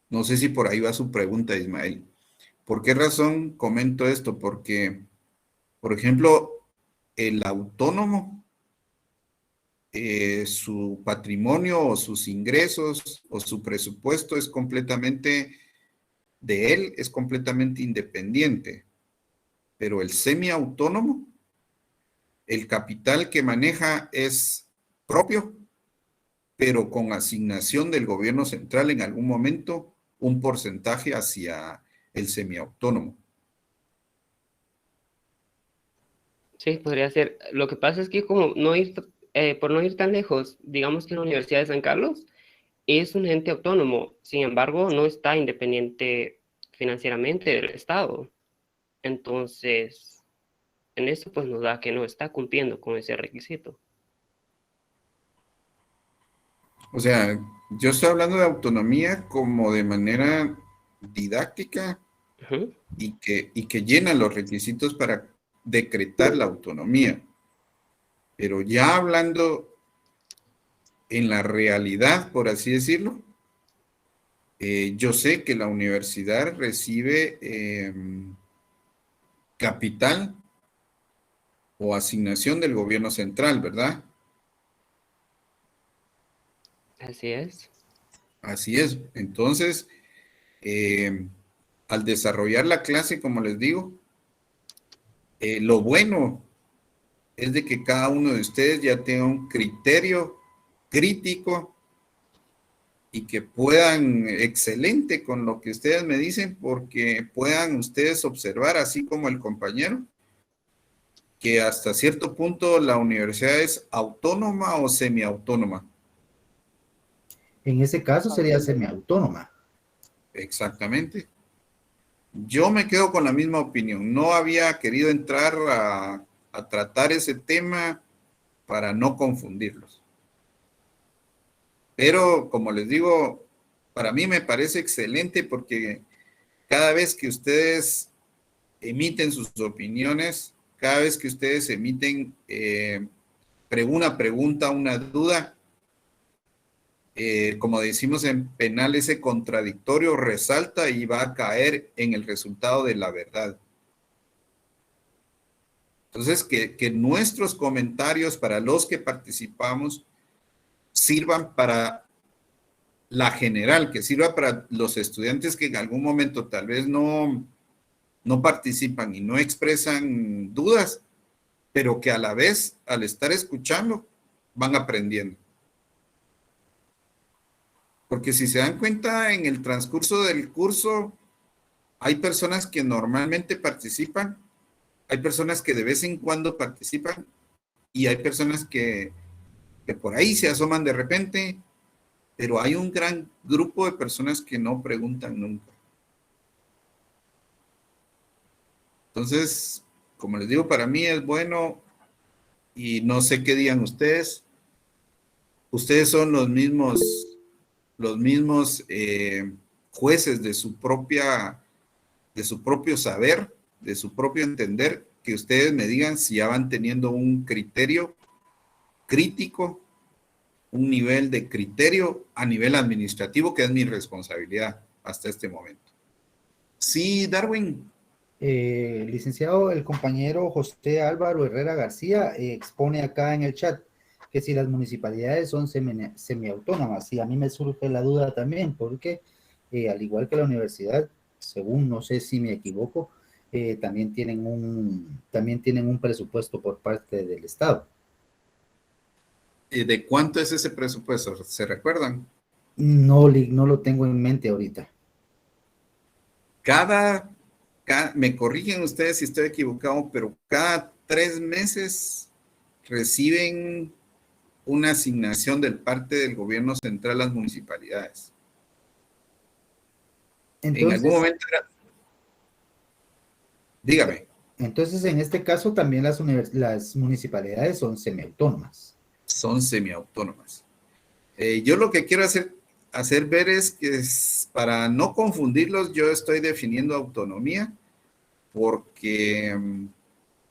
Speaker 1: No sé si por ahí va su pregunta, Ismael. ¿Por qué razón comento esto? Porque, por ejemplo, el autónomo, su patrimonio o sus ingresos o su presupuesto es completamente de él, es completamente independiente. Pero el semiautónomo, el capital que maneja es propio, pero con asignación del gobierno central en algún momento, un porcentaje hacia el semiautónomo.
Speaker 15: Sí, podría ser. Lo que pasa es que como por no ir tan lejos, digamos que la Universidad de San Carlos es un ente autónomo, sin embargo, no está independiente financieramente del Estado. Entonces, en eso pues nos da que no está cumpliendo con ese requisito.
Speaker 1: O sea, yo estoy hablando de autonomía como de manera didáctica y que llena los requisitos para decretar la autonomía. Pero ya hablando en la realidad, por así decirlo, yo sé que la universidad recibe capital o asignación del gobierno central, ¿verdad?
Speaker 15: Así es.
Speaker 1: Así es. Entonces, al desarrollar la clase, como les digo, lo bueno es de que cada uno de ustedes ya tenga un criterio crítico y que puedan, excelente con lo que ustedes me dicen, porque puedan ustedes observar, así como el compañero, que hasta cierto punto la universidad es autónoma o semiautónoma.
Speaker 13: En ese caso sería semiautónoma.
Speaker 1: Exactamente. Yo me quedo con la misma opinión. No había querido entrar a tratar ese tema para no confundirlos. Pero, como les digo, para mí me parece excelente porque cada vez que ustedes emiten sus opiniones, cada vez que ustedes emiten una pregunta, una duda, como decimos en penal, ese contradictorio resalta y va a caer en el resultado de la verdad. Entonces, que nuestros comentarios para los que participamos sirvan para la general, que sirva para los estudiantes que en algún momento tal vez no participan y no expresan dudas, pero que a la vez, al estar escuchando, van aprendiendo. Porque si se dan cuenta, en el transcurso del curso, hay personas que normalmente participan, hay personas que de vez en cuando participan, y hay personas que por ahí se asoman de repente, pero hay un gran grupo de personas que no preguntan nunca. Entonces, como les digo, para mí es bueno, y no sé qué digan ustedes. Ustedes son los mismos jueces de su propio saber, de su propio entender, que ustedes me digan si ya van teniendo un criterio crítico, un nivel de criterio a nivel administrativo, que es mi responsabilidad hasta este momento. Sí, Darwin.
Speaker 13: Licenciado, el compañero José Álvaro Herrera García expone acá en el chat que si las municipalidades son semiautónomas, y a mí me surge la duda también, porque al igual que la universidad, según, no sé si me equivoco, también tienen un presupuesto por parte del Estado.
Speaker 1: ¿De cuánto es ese presupuesto? ¿Se recuerdan?
Speaker 13: No lo tengo en mente ahorita.
Speaker 1: Me corrigen ustedes si estoy equivocado, pero cada 3 meses reciben una asignación del parte del gobierno central a las municipalidades.
Speaker 13: Entonces,
Speaker 1: en algún momento dígame.
Speaker 13: Entonces, en este caso también las municipalidades son semiautónomas.
Speaker 1: Son semiautónomas. Yo lo que quiero hacer ver es que para no confundirlos, yo estoy definiendo autonomía porque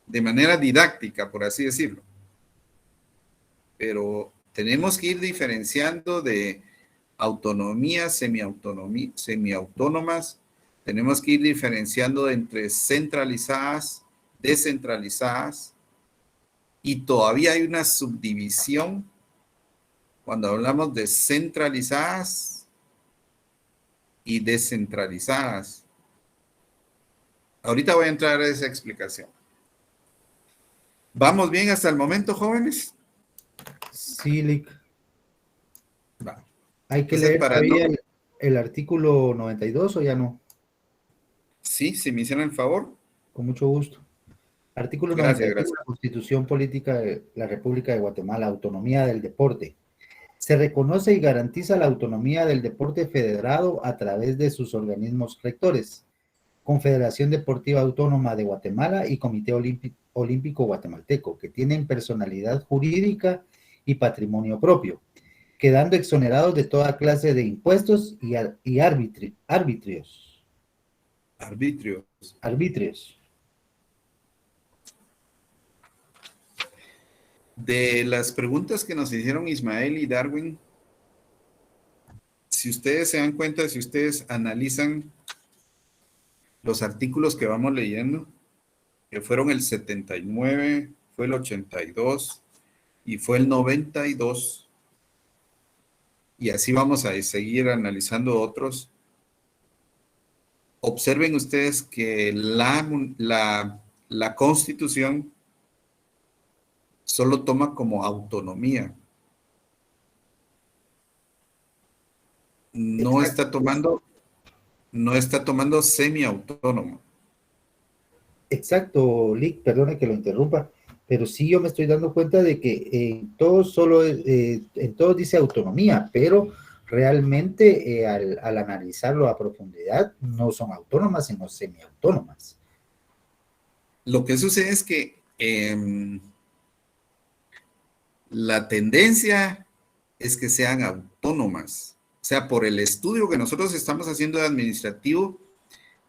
Speaker 1: de manera didáctica, por así decirlo. Pero tenemos que ir diferenciando de autonomía, semiautónomas. Tenemos que ir diferenciando entre centralizadas, descentralizadas, y todavía hay una subdivisión cuando hablamos de centralizadas y descentralizadas. Ahorita voy a entrar a esa explicación. ¿Vamos bien hasta el momento, jóvenes?
Speaker 13: Sí, Lic.
Speaker 1: Va.
Speaker 13: ¿Hay que leer todavía el artículo 92 o ya no?
Speaker 1: Sí, si me hicieran el favor.
Speaker 13: Con mucho gusto. Artículo 92 de la Constitución Política de la República de Guatemala, autonomía del deporte. Se reconoce y garantiza la autonomía del deporte federado a través de sus organismos rectores. Confederación Deportiva Autónoma de Guatemala y Comité Olímpico Guatemalteco, que tienen personalidad jurídica y patrimonio propio, quedando exonerados de toda clase de impuestos y arbitrios.
Speaker 1: De las preguntas que nos hicieron Ismael y Darwin, si ustedes se dan cuenta, si ustedes analizan los artículos que vamos leyendo, que fueron el 79, fue el 82 y fue el 92, y así vamos a seguir analizando otros. Observen ustedes que la Constitución solo toma como autonomía. No está tomando semiautónomo.
Speaker 13: Exacto, Lick, perdone que lo interrumpa, pero sí yo me estoy dando cuenta de que en todos dice autonomía, pero realmente al analizarlo a profundidad no son autónomas, sino semiautónomas.
Speaker 1: Lo que sucede es que la tendencia es que sean autónomas. O sea, por el estudio que nosotros estamos haciendo de administrativo,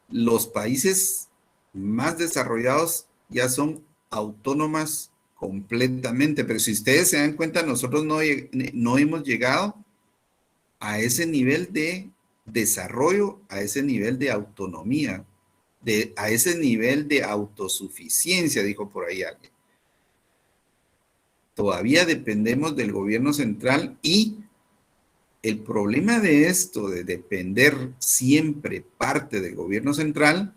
Speaker 1: los países más desarrollados ya son autónomas completamente. Pero si ustedes se dan cuenta, nosotros no hemos llegado a ese nivel de desarrollo, a ese nivel de autonomía, a ese nivel de autosuficiencia, dijo por ahí alguien. Todavía dependemos del gobierno central y el problema de esto, de depender siempre parte del gobierno central,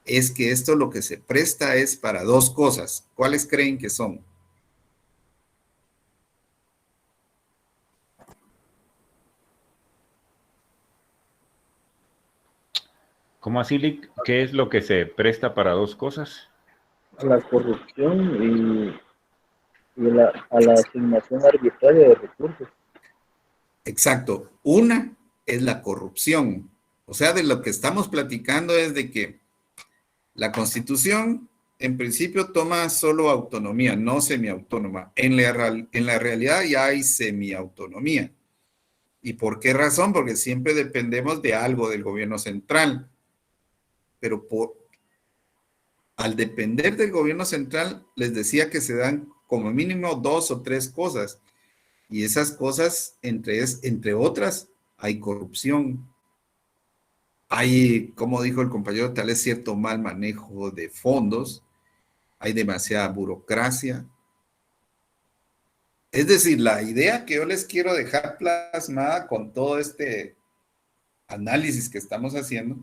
Speaker 1: es que esto lo que se presta es para dos cosas. ¿Cuáles creen que son?
Speaker 11: ¿Cómo así, Lick? ¿Qué es lo que se presta para dos cosas?
Speaker 14: A la corrupción y a la asignación arbitraria de recursos.
Speaker 1: Exacto. Una es la corrupción. O sea, de lo que estamos platicando es de que la Constitución, en principio, toma solo autonomía, no semiautónoma. En la realidad ya hay semiautonomía. ¿Y por qué razón? Porque siempre dependemos de algo del gobierno central. Pero al depender del gobierno central, les decía que se dan como mínimo 2 o 3 cosas. Y esas cosas, entre otras, hay corrupción. Hay, como dijo el compañero, tal vez cierto mal manejo de fondos. Hay demasiada burocracia. Es decir, la idea que yo les quiero dejar plasmada con todo este análisis que estamos haciendo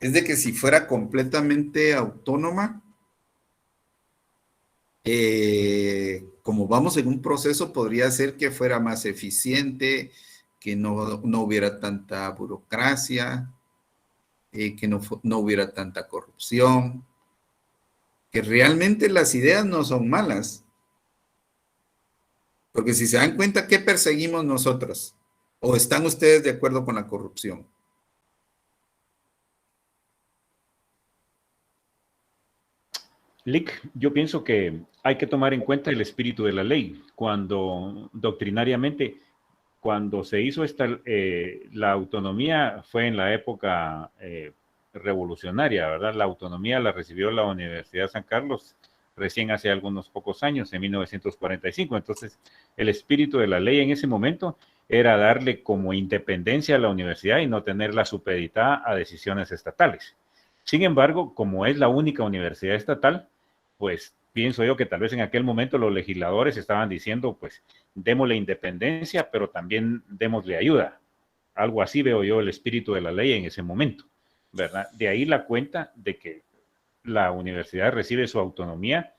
Speaker 1: es de que si fuera completamente autónoma, como vamos en un proceso, podría ser que fuera más eficiente, que no hubiera tanta burocracia, que no hubiera tanta corrupción, que realmente las ideas no son malas. Porque si se dan cuenta, ¿qué perseguimos nosotros? ¿O están ustedes de acuerdo con la corrupción?
Speaker 11: Lick, yo pienso que hay que tomar en cuenta el espíritu de la ley. Cuando doctrinariamente, cuando se hizo la autonomía fue en la época revolucionaria, ¿verdad? La autonomía la recibió la Universidad de San Carlos recién hace algunos pocos años, en 1945. Entonces, el espíritu de la ley en ese momento era darle como independencia a la universidad y no tenerla supeditada a decisiones estatales. Sin embargo, como es la única universidad estatal, pues pienso yo que tal vez en aquel momento los legisladores estaban diciendo, pues, démosle independencia, pero también démosle ayuda. Algo así veo yo el espíritu de la ley en ese momento, ¿verdad? De ahí la cuenta de que la universidad recibe su autonomía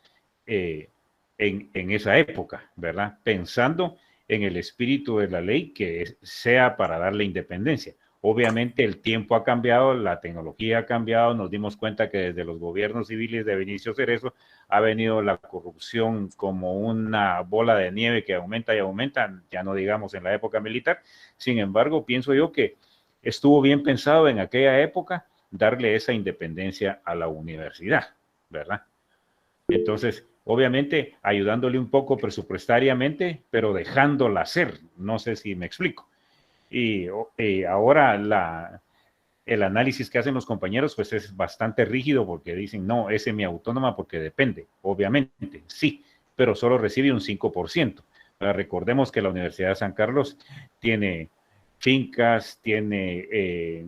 Speaker 11: en esa época, ¿verdad? Pensando en el espíritu de la ley que sea para darle independencia. Obviamente el tiempo ha cambiado, la tecnología ha cambiado, nos dimos cuenta que desde los gobiernos civiles de Benicio Cerezo ha venido la corrupción como una bola de nieve que aumenta y aumenta, ya no digamos en la época militar. Sin embargo, pienso yo que estuvo bien pensado en aquella época darle esa independencia a la universidad, ¿verdad? Entonces, obviamente, ayudándole un poco presupuestariamente, pero dejándola hacer. No sé si me explico. Y ahora el análisis que hacen los compañeros pues es bastante rígido porque dicen, no, es semiautónoma porque depende. Obviamente, sí, pero solo recibe un 5%. Recordemos que la Universidad de San Carlos tiene fincas, tiene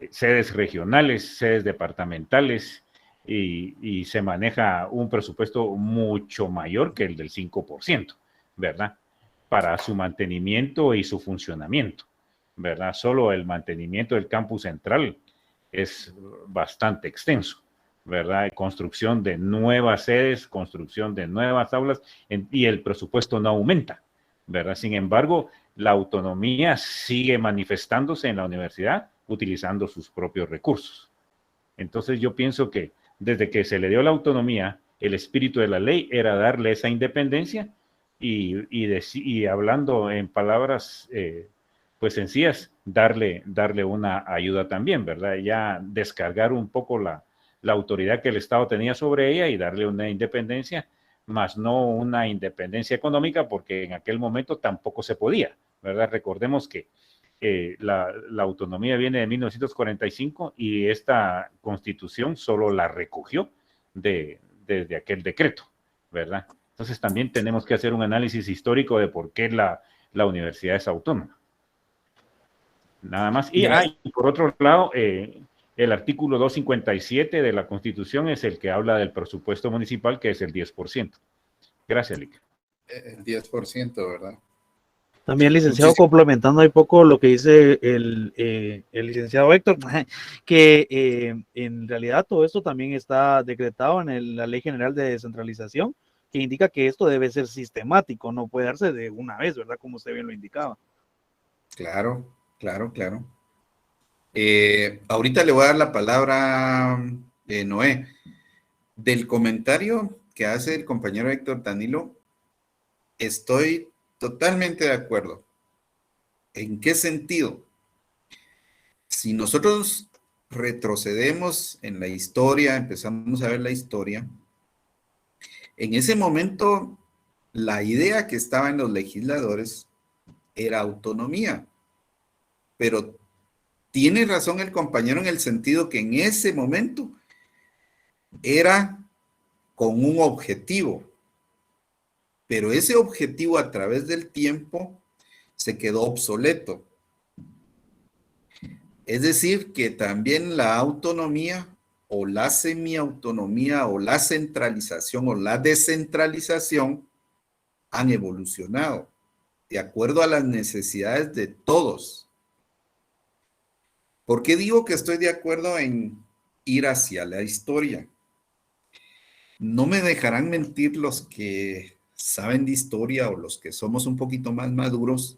Speaker 11: sedes regionales, sedes departamentales y se maneja un presupuesto mucho mayor que el del 5%, ¿verdad? Para su mantenimiento y su funcionamiento, ¿verdad? Solo el mantenimiento del campus central es bastante extenso, ¿verdad? Construcción de nuevas sedes, construcción de nuevas aulas y el presupuesto no aumenta, ¿verdad? Sin embargo, la autonomía sigue manifestándose en la universidad utilizando sus propios recursos. Entonces yo pienso que desde que se le dio la autonomía, el espíritu de la ley era darle esa independencia y hablando en palabras pues sencillas, darle una ayuda también, ¿verdad? Ya descargar un poco la autoridad que el Estado tenía sobre ella y darle una independencia, más no una independencia económica, porque en aquel momento tampoco se podía, ¿verdad? Recordemos que la autonomía viene de 1945 y esta constitución solo la recogió desde aquel decreto, ¿verdad? Entonces también tenemos que hacer un análisis histórico de por qué la universidad es autónoma. Nada más. Y por otro lado, el artículo 257 de la Constitución es el que habla del presupuesto municipal, que es el 10%. Gracias, Lic.
Speaker 1: El 10%, ¿verdad?
Speaker 16: También, licenciado, complementando un poco lo que dice el licenciado Héctor, que en realidad todo esto también está decretado en la Ley General de Descentralización, que indica que esto debe ser sistemático, no puede darse de una vez, ¿verdad? Como usted bien lo indicaba.
Speaker 1: Claro. Ahorita le voy a dar la palabra a Noé. Del comentario que hace el compañero Héctor Danilo, estoy totalmente de acuerdo. ¿En qué sentido? Si nosotros retrocedemos en la historia, empezamos a ver la historia, en ese momento la idea que estaba en los legisladores era autonomía. Pero tiene razón el compañero en el sentido que en ese momento era con un objetivo, pero ese objetivo a través del tiempo se quedó obsoleto. Es decir, que también la autonomía o la semiautonomía o la centralización o la descentralización han evolucionado de acuerdo a las necesidades de todos. ¿Por qué digo que estoy de acuerdo en ir hacia la historia? No me dejarán mentir los que saben de historia o los que somos un poquito más maduros,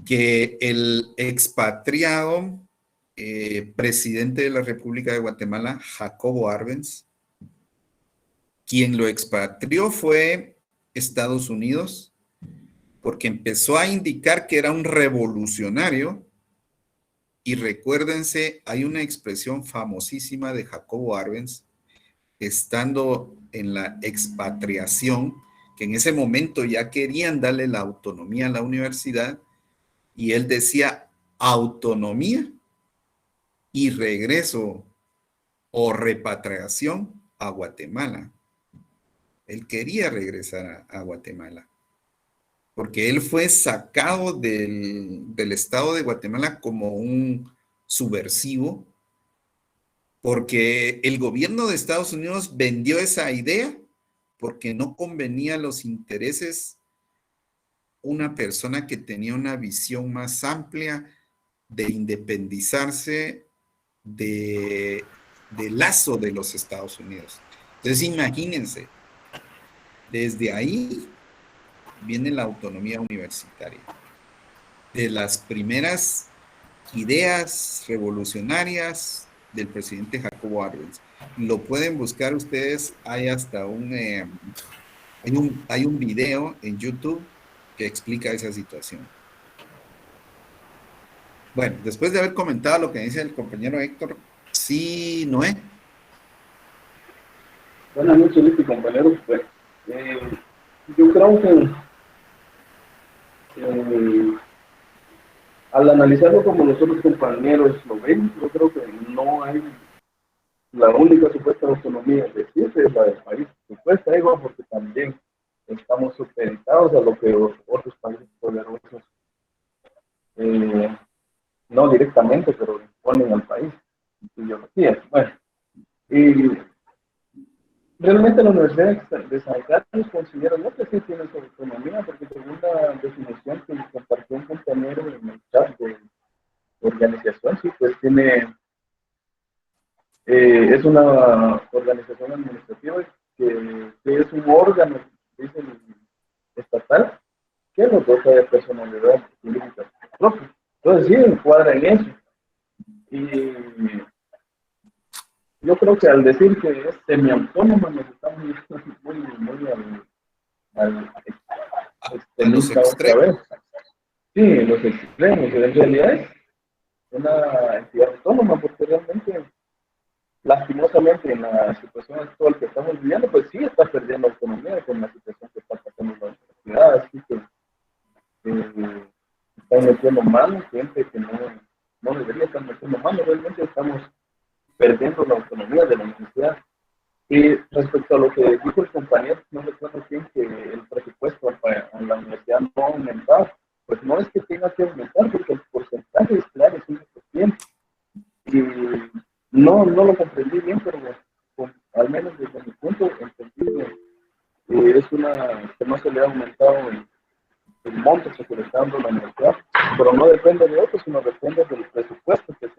Speaker 1: que el expatriado presidente de la República de Guatemala, Jacobo Arbenz, quien lo expatrió fue Estados Unidos, porque empezó a indicar que era un revolucionario. Y recuérdense, hay una expresión famosísima de Jacobo Arbenz, estando en la expatriación, que en ese momento ya querían darle la autonomía a la universidad, y él decía autonomía y regreso o repatriación a Guatemala. Él quería regresar a Guatemala, porque él fue sacado del estado de Guatemala como un subversivo, porque el gobierno de Estados Unidos vendió esa idea porque no convenía a los intereses una persona que tenía una visión más amplia de independizarse del lazo de los Estados Unidos. Entonces imagínense, desde ahí viene la autonomía universitaria. De las primeras ideas revolucionarias del presidente Jacobo Arbenz. Lo pueden buscar ustedes, hay hasta hay un video en YouTube que explica esa situación. Bueno, después de haber comentado lo que dice el compañero Héctor, sí, Noé.
Speaker 17: Buenas noches, compañeros. Pues, yo creo que al analizarlo como los otros compañeros lo ven, yo creo que no hay la única supuesta autonomía que existe es la del país. Supuesta, digo, porque también estamos supeditados a lo que otros países poderosos, no directamente, pero imponen al país ideologías. Bueno, y realmente la Universidad de San Carlos considera yo que sí tiene su autonomía, porque según la definición que compartió un compañero en el chat de organización, sí, pues tiene, es una organización administrativa que es un órgano, dicen, estatal, que lo dota de personalidad jurídica propia. Entonces sí, encuadra en eso. Y yo creo que al decir que es semiautónoma nos estamos muy al extremista otra vez. Sí, los extremos. En realidad es una entidad autónoma porque realmente, lastimosamente, en la situación actual que estamos viviendo, pues sí está perdiendo autonomía con la situación que está pasando en la universidad. Así que están metiendo mano, gente que no debería estar metiendo mano. Realmente estamos perdiendo la autonomía de la universidad. Y respecto a lo que dijo el compañero, no recuerdo quién, que el presupuesto a la universidad no ha aumentado. Pues no es que tenga que aumentar, porque el porcentaje es claro, es 1%. Y no lo comprendí bien, pero al menos desde mi punto entendí que es que no se le ha aumentado el monto que se le está dando a la universidad, pero no depende de otro, sino depende del presupuesto que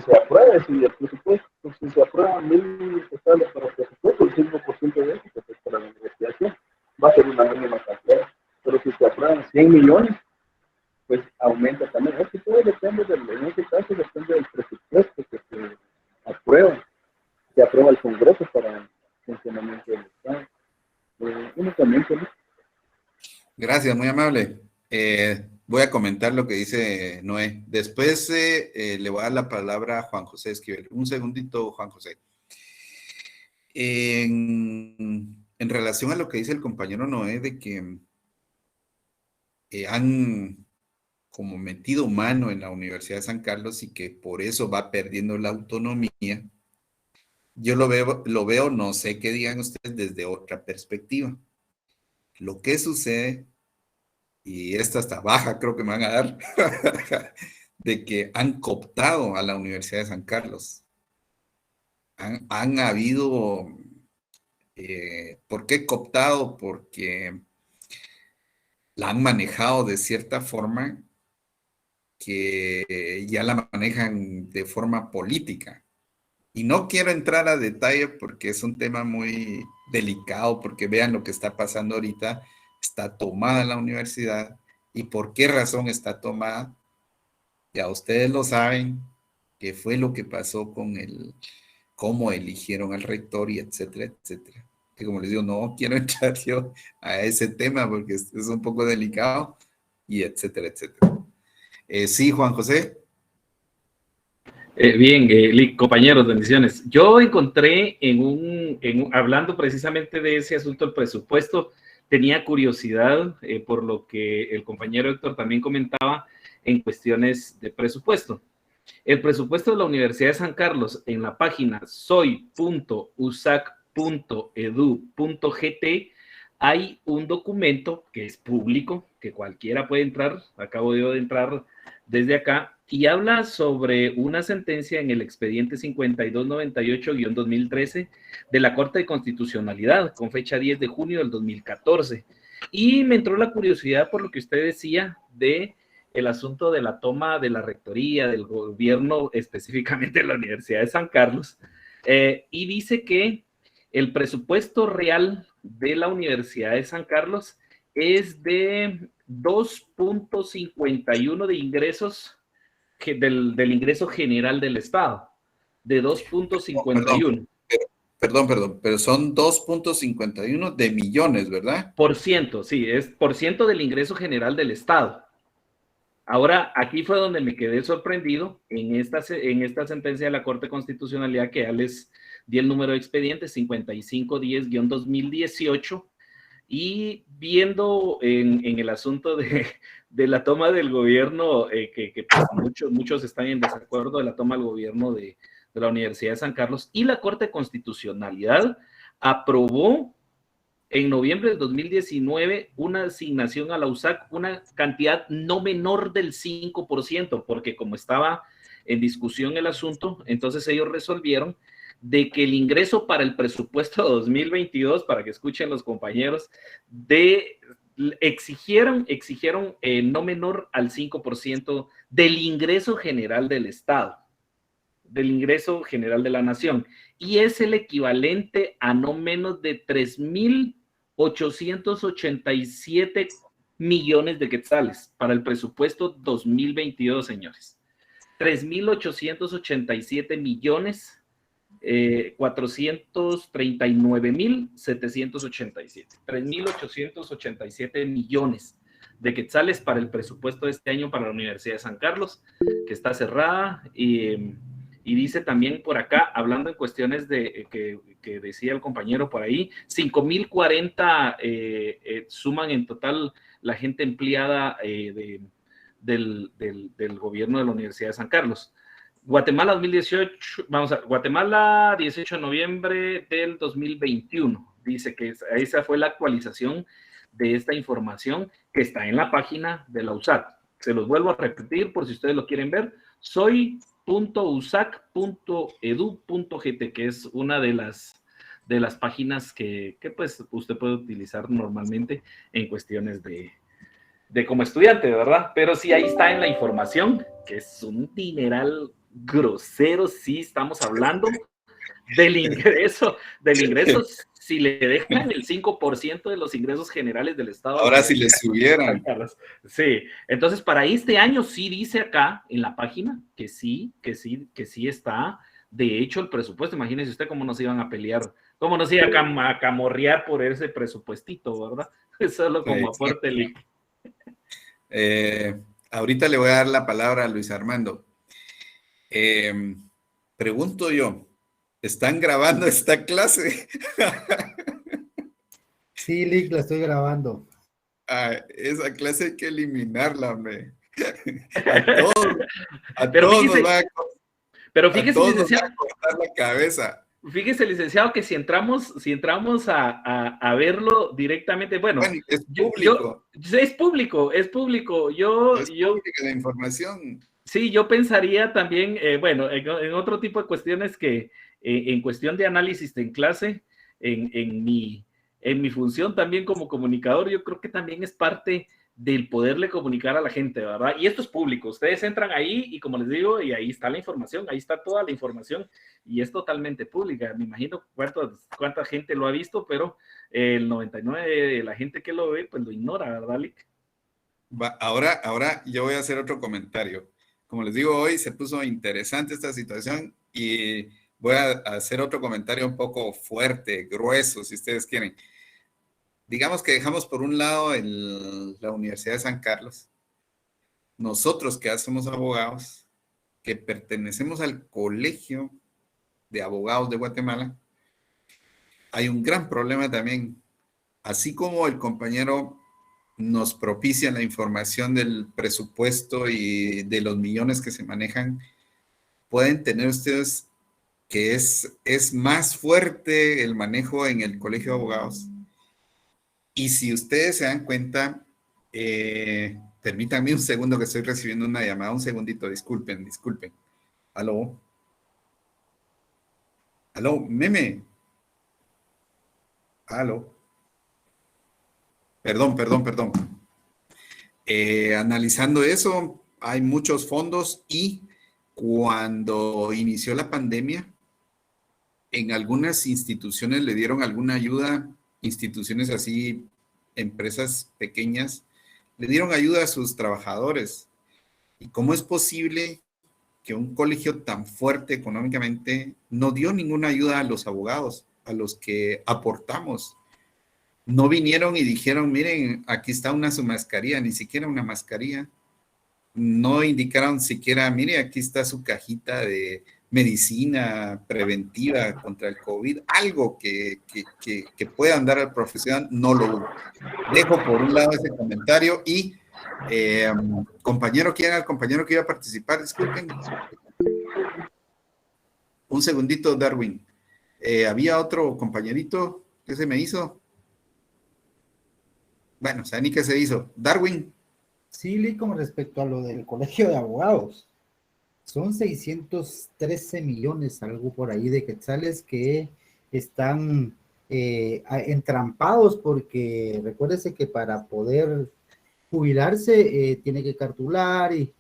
Speaker 17: se apruebe. Si el presupuesto, si se aprueban 1,000 quetzales para el presupuesto, el 5% de eso que es para la investigación va a ser una mínima cantidad. Pero si se aprueban 100 millones, pues aumenta también. Es que todo depende en este caso depende del presupuesto que se aprueba el Congreso para el funcionamiento del Estado. Únicamente, ¿no?
Speaker 1: Gracias, muy amable. Voy a comentar lo que dice Noé. Después le voy a dar la palabra a Juan José Esquivel. Un segundito, Juan José. En relación a lo que dice el compañero Noé, de que han como metido mano en la Universidad de San Carlos y que por eso va perdiendo la autonomía, yo lo veo, no sé qué digan ustedes desde otra perspectiva. Lo que sucede, y esta hasta baja creo que me van a dar, de que han cooptado a la Universidad de San Carlos. Han habido, ¿por qué cooptado? Porque la han manejado de cierta forma que ya la manejan de forma política. Y no quiero entrar a detalle porque es un tema muy delicado, porque vean lo que está pasando ahorita. Está tomada la universidad. ¿Y por qué razón está tomada? Ya ustedes lo saben, que fue lo que pasó con cómo eligieron al rector y etcétera, etcétera. Que como les digo, no quiero entrar yo a ese tema porque es un poco delicado y etcétera, etcétera. Sí, Juan José.
Speaker 6: Bien, compañeros, bendiciones. Yo encontré hablando precisamente de ese asunto del presupuesto, tenía curiosidad por lo que el compañero Héctor también comentaba en cuestiones de presupuesto. El presupuesto de la Universidad de San Carlos en la página soy.usac.edu.gt hay un documento que es público, que cualquiera puede entrar, acabo yo de entrar desde acá, y habla sobre una sentencia en el expediente 5298-2013 de la Corte de Constitucionalidad, con fecha 10 de junio del 2014. Y me entró la curiosidad por lo que usted decía de el asunto de la toma de la rectoría, del gobierno, específicamente de la Universidad de San Carlos, y dice que el presupuesto real de la Universidad de San Carlos es de 2.51 de ingresos del ingreso general del Estado, de 2.51.
Speaker 1: Perdón, pero son 2.51 de millones, ¿verdad?
Speaker 6: Por ciento, sí, es por ciento del ingreso general del Estado. Ahora, aquí fue donde me quedé sorprendido en esta sentencia de la Corte de Constitucionalidad, que ya les di el número de expediente, 5510-2018, y viendo en el asunto de la toma del gobierno, que pues muchos están en desacuerdo de la toma del gobierno de la Universidad de San Carlos, y la Corte de Constitucionalidad aprobó en noviembre del 2019 una asignación a la USAC, una cantidad no menor del 5%, porque como estaba en discusión el asunto, entonces ellos resolvieron de que el ingreso para el presupuesto 2022, para que escuchen los compañeros, exigieron no menor al 5% del ingreso general del Estado, del ingreso general de la nación, y es el equivalente a no menos de 3.887 millones de quetzales para el presupuesto 2022, señores. 3.887 millones 439.787. 3.887 millones de quetzales para el presupuesto de este año para la Universidad de San Carlos, que está cerrada. Y dice también por acá, hablando en cuestiones de que decía el compañero por ahí, 5.040 suman en total la gente empleada del gobierno de la Universidad de San Carlos. Guatemala 2018, Guatemala 18 de noviembre del 2021, dice que esa fue la actualización de esta información que está en la página de la USAC. Se los vuelvo a repetir por si ustedes lo quieren ver, soy.usac.edu.gt, que es una de las páginas que pues usted puede utilizar normalmente en cuestiones de como estudiante, ¿verdad? Pero sí, ahí está en la información, que es un dineral grosero. Sí, estamos hablando del ingreso, si le dejan el 5% de los ingresos generales del Estado.
Speaker 1: Ahora si le subieran.
Speaker 6: Sí, entonces para este año sí dice acá en la página que sí está, de hecho, el presupuesto. Imagínese usted cómo nos iban a pelear, cómo nos iban a camorrear por ese presupuestito, ¿verdad? Solo como aporte.
Speaker 1: Ahorita le voy a dar la palabra a Luis Armando. Pregunto yo, ¿están grabando esta clase?
Speaker 13: Sí, Lick, la estoy grabando.
Speaker 1: Esa clase hay que eliminarla, hombre. A todos nos va a cortar la cabeza.
Speaker 6: Fíjese, licenciado, que si entramos a verlo directamente, bueno,
Speaker 1: es público.
Speaker 6: Es público. Es
Speaker 1: pública la información.
Speaker 6: Sí, yo pensaría también, bueno, en otro tipo de cuestiones que, en cuestión de análisis en clase, en mi función también como comunicador, yo creo que también es parte del poderle comunicar a la gente, ¿verdad? Y esto es público, ustedes entran ahí y como les digo, y ahí está la información, ahí está toda la información y es totalmente pública. Me imagino cuánta gente lo ha visto, pero el 99% de la gente que lo ve, pues lo ignora, ¿verdad, Lick?
Speaker 1: Ahora yo voy a hacer otro comentario. Como les digo, hoy se puso interesante esta situación y voy a hacer otro comentario un poco fuerte, grueso, si ustedes quieren. Digamos que dejamos por un lado la Universidad de San Carlos. Nosotros que ya somos abogados, que pertenecemos al Colegio de Abogados de Guatemala, hay un gran problema también. Así como el compañero nos propicia la información del presupuesto y de los millones que se manejan, pueden tener ustedes que es más fuerte el manejo en el Colegio de Abogados. Y si ustedes se dan cuenta, permítanme un segundo que estoy recibiendo una llamada, un segundito, disculpen. Aló, meme. Aló. Perdón. Analizando eso, hay muchos fondos y cuando inició la pandemia, en algunas instituciones le dieron alguna ayuda, instituciones así, empresas pequeñas, le dieron ayuda a sus trabajadores. ¿Y cómo es posible que un colegio tan fuerte económicamente no dio ninguna ayuda a los abogados, a los que aportamos? No vinieron y dijeron, miren, aquí está su mascarilla, ni siquiera una mascarilla. no indicaron siquiera, mire, aquí está su cajita de medicina preventiva contra el COVID, algo que puedan dar al profesional, no lo hubo. Dejo por un lado ese comentario y compañero, ¿quién era el compañero que iba a participar? Disculpen. Un segundito, Darwin. Había otro compañerito que se me hizo. Bueno, o sea, ni qué se hizo. Darwin.
Speaker 13: Sí, Lee, con respecto a lo del colegio de abogados, son 613 millones, algo por ahí de quetzales que están entrampados, porque recuérdese que para poder jubilarse tiene que cartular y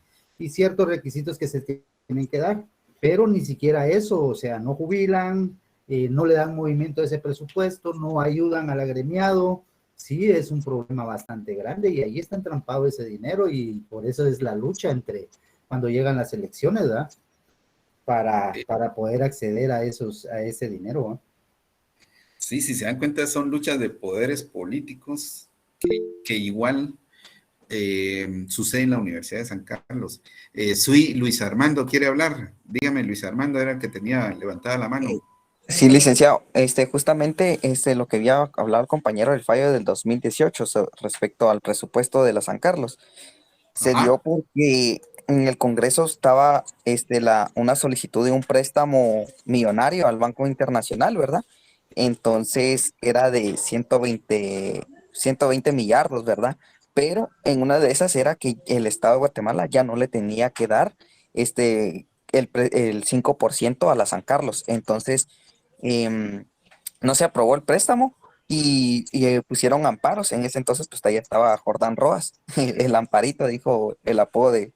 Speaker 13: ciertos requisitos que se tienen que dar, pero ni siquiera eso, o sea, no jubilan, no le dan movimiento a ese presupuesto, no ayudan al agremiado. Sí, es un problema bastante grande y ahí está entrampado ese dinero y por eso es la lucha entre cuando llegan las elecciones, ¿verdad? Para poder acceder a ese dinero, ¿verdad?
Speaker 1: Sí, si se dan cuenta, son luchas de poderes políticos que igual sucede en la Universidad de San Carlos. Soy Luis Armando, ¿quiere hablar? Dígame, Luis Armando era el que tenía levantada la mano.
Speaker 18: Sí, licenciado, justamente lo que había hablado el compañero del fallo del 2018 respecto al presupuesto de la San Carlos. Se dio porque en el Congreso estaba una solicitud de un préstamo millonario al Banco Internacional, ¿verdad? Entonces era de 120 millardos, ¿verdad? Pero en una de esas era que el Estado de Guatemala ya no le tenía que dar el 5% a la San Carlos. Entonces, no se aprobó el préstamo y pusieron amparos. En ese entonces, pues ahí estaba Jordán Roas, el amparito, dijo el apodo de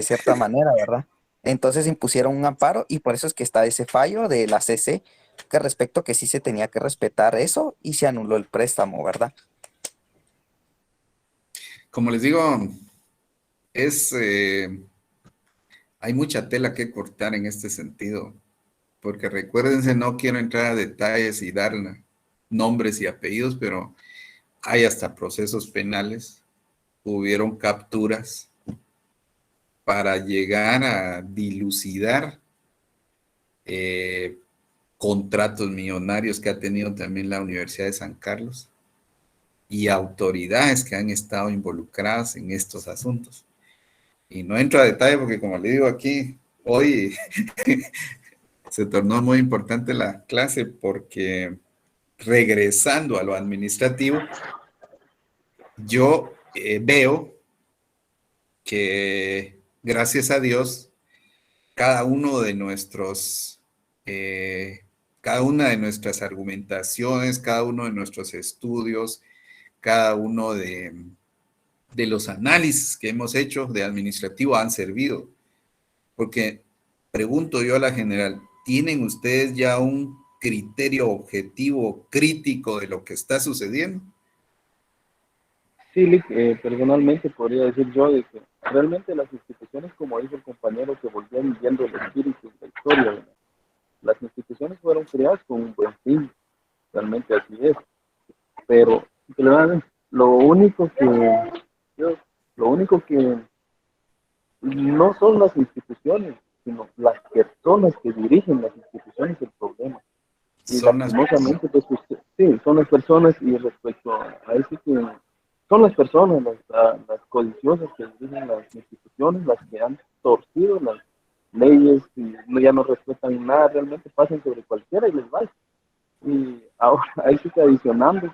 Speaker 18: cierta manera, ¿verdad? Entonces impusieron un amparo y por eso es que está ese fallo de la CC, que respecto que sí se tenía que respetar eso y se anuló el préstamo, ¿verdad?
Speaker 1: Como les digo, hay mucha tela que cortar en este sentido, porque recuérdense, no quiero entrar a detalles y dar nombres y apellidos, pero hay hasta procesos penales, hubieron capturas para llegar a dilucidar contratos millonarios que ha tenido también la Universidad de San Carlos y autoridades que han estado involucradas en estos asuntos. Y no entro a detalle porque, como le digo aquí, hoy se tornó muy importante la clase porque, regresando a lo administrativo, yo veo que, gracias a Dios, cada una de nuestras argumentaciones, cada uno de nuestros estudios, cada uno de los análisis que hemos hecho de administrativo han servido. Porque pregunto yo a la general, ¿tienen ustedes ya un criterio objetivo, crítico de lo que está sucediendo?
Speaker 14: Sí, personalmente podría decir yo de que realmente las instituciones, como dijo el compañero, que volvían viviendo el espíritu de la historia, ¿verdad? Las instituciones fueron creadas con un buen fin, realmente así es. Pero lo único que no son las instituciones, sino las personas que dirigen las instituciones el problema. Y lastimosamente, pues, sí, son las personas, y respecto a eso que son las personas, las codiciosas que dirigen las instituciones, las que han torcido las leyes y ya no respetan nada, realmente pasan sobre cualquiera y les vale. Y ahora ahí sí que adicionando,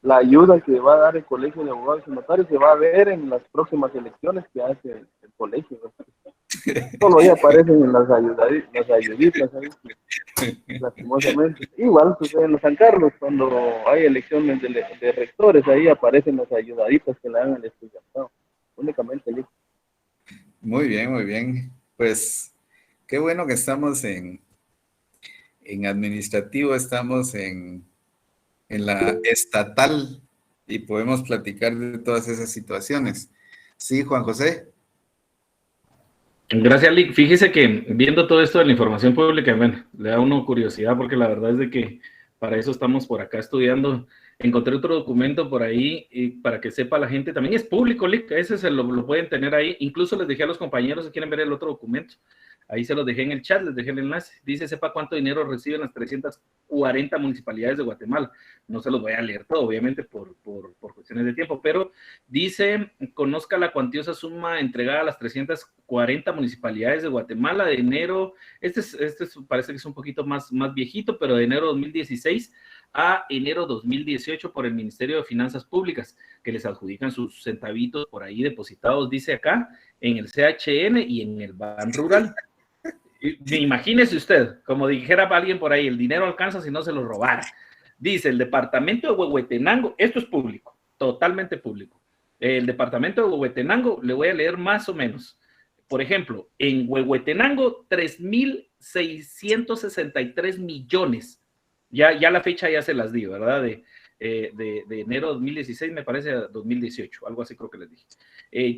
Speaker 14: la ayuda que va a dar el Colegio de Abogados y Notarios se va a ver en las próximas elecciones que hace el colegio. Solo ahí aparecen en las ayuditas, ¿sabes? Lastimosamente. Igual sucede en los San Carlos, cuando hay elecciones de rectores, ahí aparecen las ayudaditas que le dan al estudiantado. Únicamente listo.
Speaker 1: Muy bien, muy bien. Pues qué bueno que estamos en administrativo, estamos en la estatal y podemos platicar de todas esas situaciones. Sí, Juan José.
Speaker 6: Gracias, Lick. Fíjese que viendo todo esto de la información pública, bueno, le da a uno curiosidad porque la verdad es de que para eso estamos por acá estudiando. Encontré otro documento por ahí para que sepa la gente. También es público, Lick. Ese lo pueden tener ahí. Incluso les dejé a los compañeros si quieren ver el otro documento. Ahí se los dejé en el chat, les dejé el enlace. Dice, sepa cuánto dinero reciben las 340 municipalidades de Guatemala. No se los voy a leer todo, obviamente, por cuestiones de tiempo, pero dice, conozca la cuantiosa suma entregada a las 340 municipalidades de Guatemala de enero, parece que es un poquito más viejito, pero de enero 2016 a enero 2018 por el Ministerio de Finanzas Públicas, que les adjudican sus centavitos por ahí depositados, dice acá, en el CHN y en el Ban Rural. Imagínese usted, como dijera alguien por ahí, el dinero alcanza si no se lo robara. Dice, el departamento de Huehuetenango, esto es público, totalmente público. El departamento de Huehuetenango, le voy a leer más o menos. Por ejemplo, en Huehuetenango, 3,663 millones. Ya la fecha ya se las di, ¿verdad? De enero de 2016, me parece, a 2018, algo así creo que les dije.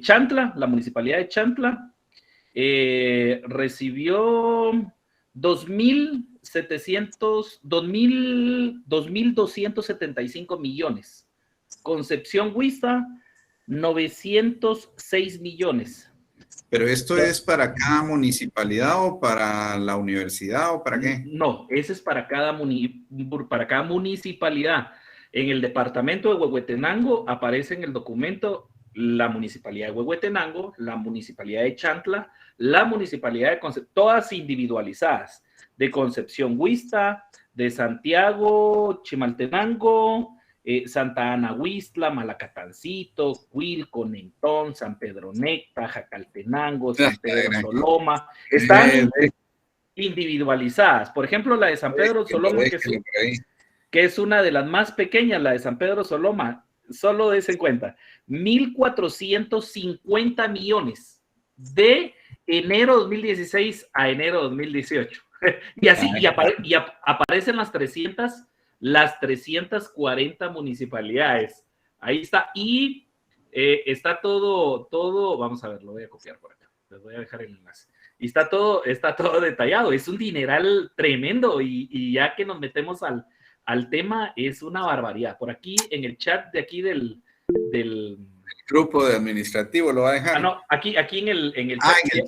Speaker 6: Chantla, la municipalidad de Chantla, recibió 2,275 millones. Concepción Huiza, 906 millones.
Speaker 1: ¿Pero esto es para cada municipalidad o para la universidad o para qué?
Speaker 6: No, ese es para cada municipalidad. En el departamento de Huehuetenango aparece en el documento la municipalidad de Huehuetenango, la municipalidad de Chantla, la municipalidad de Concepción, todas individualizadas, de Concepción Huista, de Santiago, Chimaltenango, Santa Ana Huistla, Malacatancito, Cuilco, Nentón, San Pedro Necta, Jacaltenango, San Pedro Soloma, están individualizadas. Por ejemplo, la de San Pedro Soloma, que es una de las más pequeñas, la de San Pedro Soloma, solo des en cuenta, 1,450 millones de enero 2016 a enero 2018. Y así, y aparecen las 340 municipalidades. Ahí está. Y está todo, vamos a ver, lo voy a copiar por acá. Les voy a dejar el enlace. Y está todo detallado. Es un dineral tremendo. Y ya que nos metemos al tema, es una barbaridad. Por aquí, en el chat de aquí del
Speaker 1: grupo de administrativo, lo va a dejar.
Speaker 6: No, aquí en el chat.
Speaker 1: En el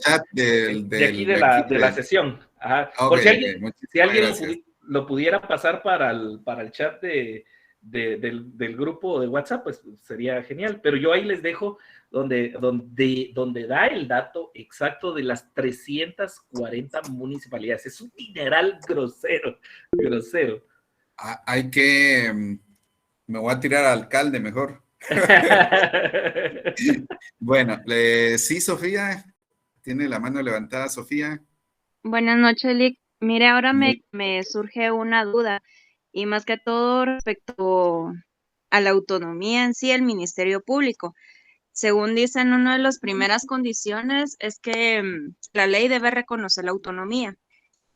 Speaker 1: chat
Speaker 6: de la sesión. Ajá.
Speaker 1: Okay,
Speaker 6: por si alguien
Speaker 1: gracias.
Speaker 6: lo pudiera pasar para el chat del grupo de WhatsApp, pues sería genial. Pero yo ahí les dejo donde da el dato exacto de las 340 municipalidades. Es un dineral grosero.
Speaker 1: Hay que... Me voy a tirar al alcalde mejor. Bueno, sí, Sofía. Tiene la mano levantada, Sofía.
Speaker 19: Buenas noches, Lick. Mire, ahora me surge una duda, y más que todo respecto a la autonomía en sí del Ministerio Público. Según dicen, una de las primeras condiciones es que la ley debe reconocer la autonomía.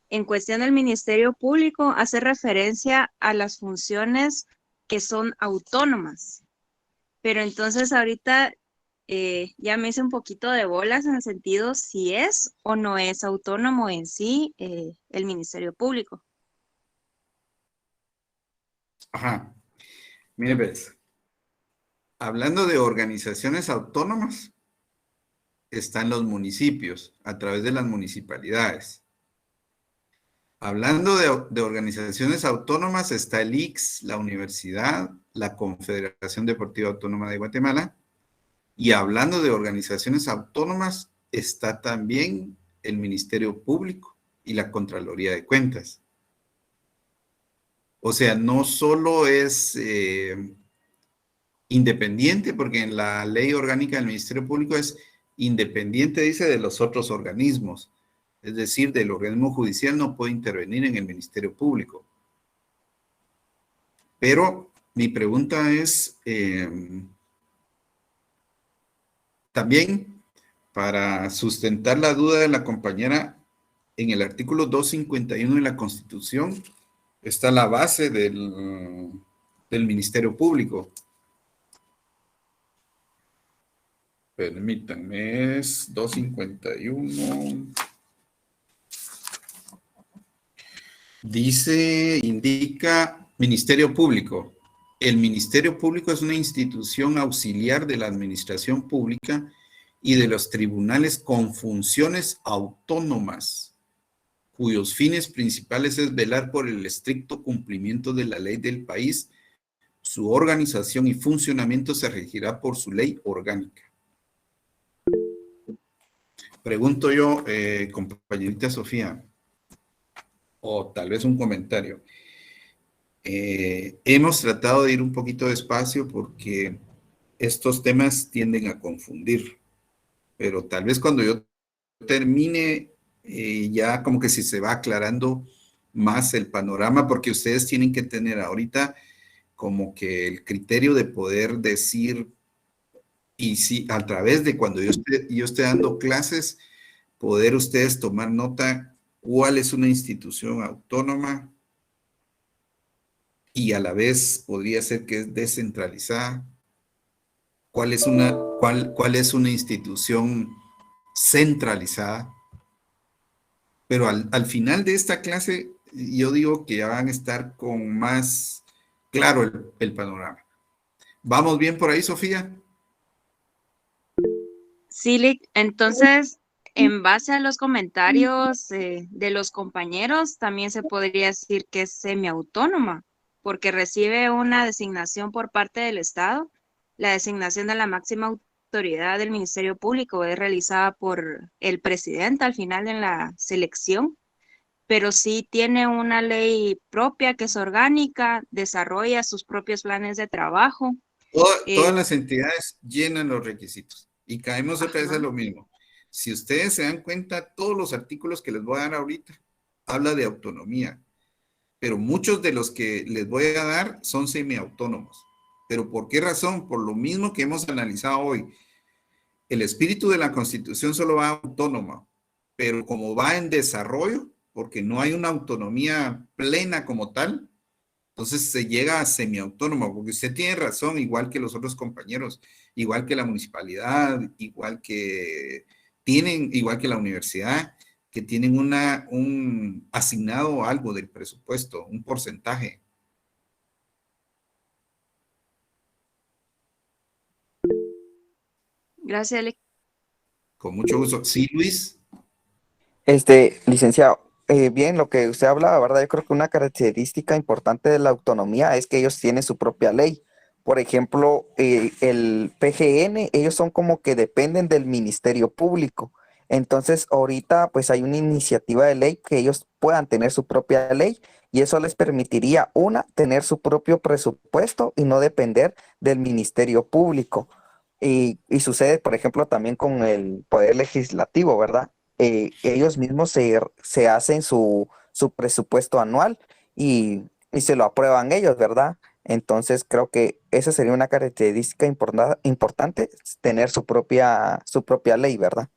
Speaker 19: En cuestión del Ministerio Público, hace referencia a las funciones que son autónomas. Pero entonces ahorita ya me hice un poquito de bolas en el sentido si es o no es autónomo en sí el Ministerio Público.
Speaker 1: Ajá. Mire, pues, hablando de organizaciones autónomas, están los municipios a través de las municipalidades. Hablando de organizaciones autónomas, está el ICS, la universidad, la Confederación Deportiva Autónoma de Guatemala. Y hablando de organizaciones autónomas, está también el Ministerio Público y la Contraloría de Cuentas. O sea, no solo es independiente, porque en la ley orgánica del Ministerio Público es independiente, dice, de los otros organismos. Es decir, del organismo judicial no puede intervenir en el Ministerio Público. Pero mi pregunta es, también para sustentar la duda de la compañera, en el artículo 251 de la Constitución está la base del Ministerio Público. Permítanme, es 251. Dice, indica Ministerio Público. el Ministerio Público es una institución auxiliar de la administración pública y de los tribunales con funciones autónomas, cuyos fines principales es velar por el estricto cumplimiento de la ley del país. Su organización y funcionamiento se regirá por su ley orgánica. Pregunto yo, compañerita Sofía, o tal vez un comentario. Hemos tratado de ir un poquito despacio porque estos temas tienden a confundir, pero tal vez cuando yo termine, ya como que si se va aclarando más el panorama, porque ustedes tienen que tener ahorita como que el criterio de poder decir, y si a través de cuando yo esté dando clases, poder ustedes tomar nota cuál es una institución autónoma y a la vez podría ser que es descentralizada, cuál es una institución centralizada. Pero al final de esta clase, yo digo que ya van a estar con más claro el panorama. ¿Vamos bien por ahí, Sofía?
Speaker 19: Sí, Lick, entonces, en base a los comentarios de los compañeros, también se podría decir que es semiautónoma, porque recibe una designación por parte del Estado. La designación de la máxima autoridad del Ministerio Público es realizada por el presidente al final en la selección, pero sí tiene una ley propia que es orgánica, desarrolla sus propios planes de trabajo.
Speaker 1: Todas las entidades llenan los requisitos y caemos otra vez a lo mismo. Si ustedes se dan cuenta, todos los artículos que les voy a dar ahorita habla de autonomía, pero muchos de los que les voy a dar son semiautónomos. ¿Pero por qué razón? Por lo mismo que hemos analizado hoy. El espíritu de la Constitución solo va autónoma, pero como va en desarrollo, porque no hay una autonomía plena como tal, entonces se llega a semiautónomo, porque usted tiene razón, igual que los otros compañeros, igual que la municipalidad, igual que la universidad, que tienen un asignado algo del presupuesto, un porcentaje.
Speaker 19: Gracias, Alex.
Speaker 1: Con mucho gusto. Sí, Luis.
Speaker 18: Licenciado, bien, lo que usted hablaba, ¿verdad? Yo creo que una característica importante de la autonomía es que ellos tienen su propia ley. Por ejemplo, el PGN, ellos son como que dependen del Ministerio Público. Entonces, ahorita pues hay una iniciativa de ley que ellos puedan tener su propia ley y eso les permitiría, tener su propio presupuesto y no depender del Ministerio Público. Y sucede, por ejemplo, también con el Poder Legislativo, ¿verdad? Ellos mismos se hacen su presupuesto anual y se lo aprueban ellos, ¿verdad? Entonces creo que esa sería una característica importante, tener su propia ley, ¿verdad?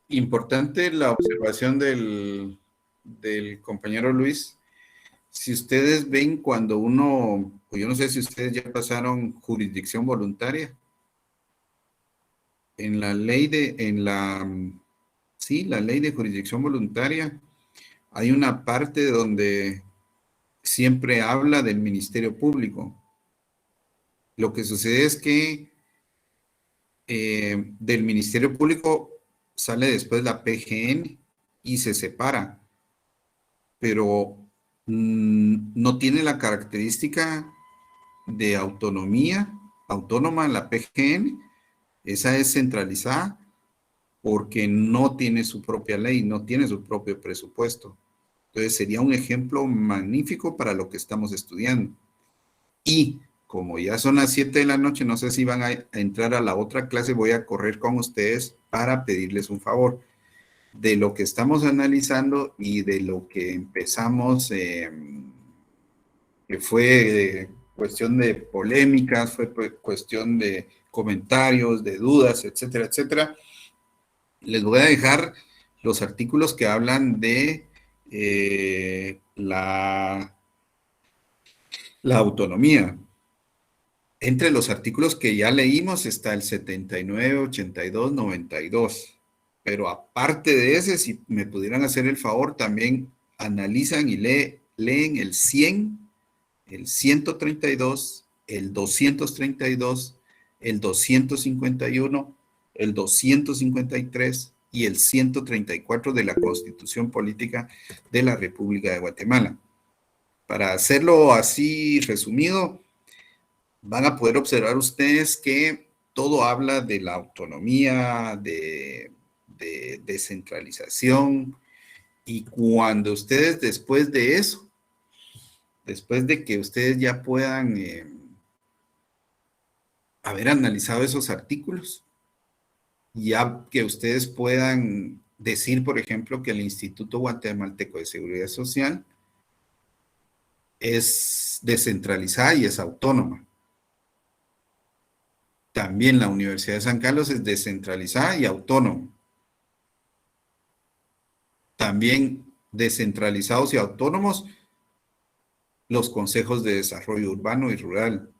Speaker 1: Importante la observación del compañero Luis. Si ustedes ven cuando yo no sé si ustedes ya pasaron jurisdicción voluntaria. En la ley la ley de jurisdicción voluntaria, hay una parte donde siempre habla del Ministerio Público. Lo que sucede es que del Ministerio Público sale después la PGN y se separa, pero no tiene la característica de autónoma la PGN. Esa es centralizada porque no tiene su propia ley, no tiene su propio presupuesto. Entonces sería un ejemplo magnífico para lo que estamos estudiando. Y como ya son las 7 de la noche, no sé si van a entrar a la otra clase, voy a correr con ustedes para pedirles un favor. De lo que estamos analizando y de lo que empezamos, que fue cuestión de polémicas, fue cuestión de comentarios, de dudas, etcétera, etcétera. Les voy a dejar los artículos que hablan de la autonomía. Entre los artículos que ya leímos está el 79, 82, 92. Pero aparte de ese, si me pudieran hacer el favor, también analizan y leen el 100, el 132, el 232, el 251, el 253 y el 134 de la Constitución Política de la República de Guatemala. Para hacerlo así resumido, van a poder observar ustedes que todo habla de la autonomía, de descentralización, y cuando ustedes después de eso, después de que ustedes ya puedan haber analizado esos artículos, ya que ustedes puedan decir, por ejemplo, que el Instituto Guatemalteco de Seguridad Social es descentralizada y es autónoma. También la Universidad de San Carlos es descentralizada y autónoma. También descentralizados y autónomos los consejos de desarrollo urbano y rural.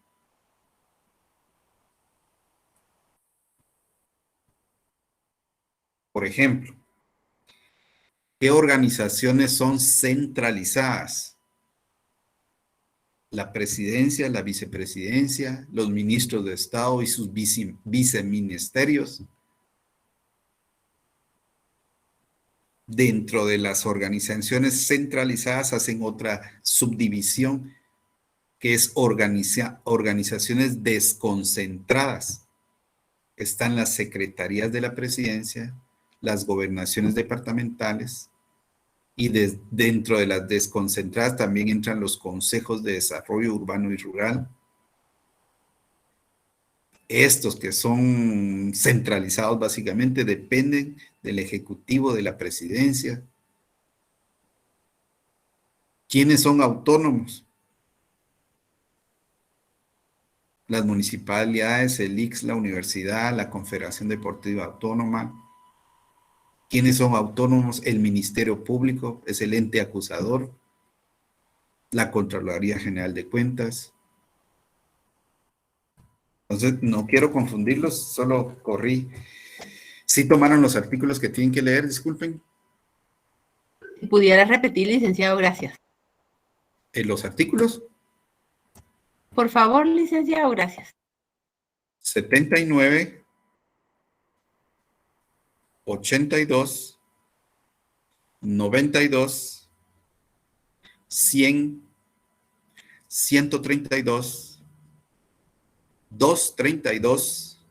Speaker 1: Por ejemplo, ¿qué organizaciones son centralizadas? La presidencia, la vicepresidencia, los ministros de Estado y sus viceministerios. Dentro de las organizaciones centralizadas hacen otra subdivisión que es organizaciones desconcentradas. Están las secretarías de la presidencia, las gobernaciones departamentales, y dentro de las desconcentradas también entran los consejos de desarrollo urbano y rural. Estos que son centralizados básicamente dependen del Ejecutivo, de la Presidencia. ¿Quiénes son autónomos? Las municipalidades, el IX, la universidad, la Confederación Deportiva Autónoma. ¿Quiénes son autónomos? El Ministerio Público es el ente acusador, la Contraloría General de Cuentas. Entonces, no quiero confundirlos, solo corrí. ¿Sí tomaron los artículos que tienen que leer? Disculpen.
Speaker 2: Si pudiera repetir, licenciado, gracias.
Speaker 1: ¿Los artículos?
Speaker 2: Por favor, licenciado, gracias.
Speaker 1: 79, 82, 92, 100, 132, 232,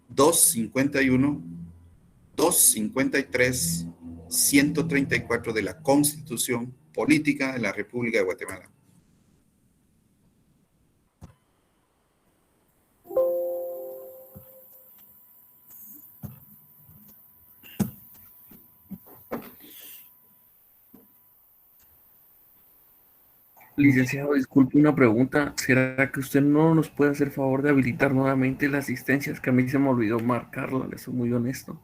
Speaker 1: 251, 253, 134 de la Constitución Política de la República de Guatemala.
Speaker 20: Licenciado, disculpe una pregunta. ¿Será que usted no nos puede hacer favor de habilitar nuevamente las asistencias? Que a mí se me olvidó marcarla, le soy muy honesto.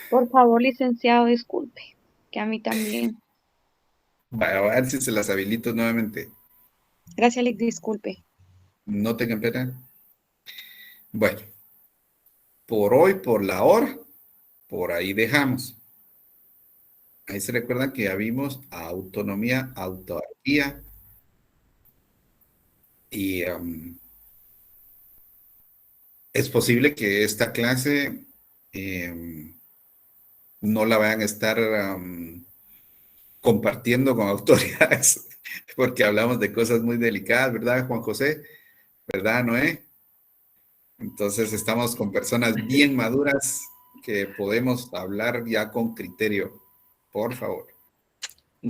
Speaker 19: Por favor, licenciado, disculpe, que a mí también.
Speaker 1: Vaya, a ver si se las habilito nuevamente.
Speaker 19: Gracias, Lic, disculpe.
Speaker 1: No tengan pena. Bueno, por hoy, por la hora, por ahí dejamos. Ahí se recuerdan que ya vimos autonomía, autarquía y es posible que esta clase no la vayan a estar compartiendo con autoridades porque hablamos de cosas muy delicadas, ¿verdad, Juan José? ¿Verdad, Noé? Entonces estamos con personas bien maduras que podemos hablar ya con criterio. Por favor.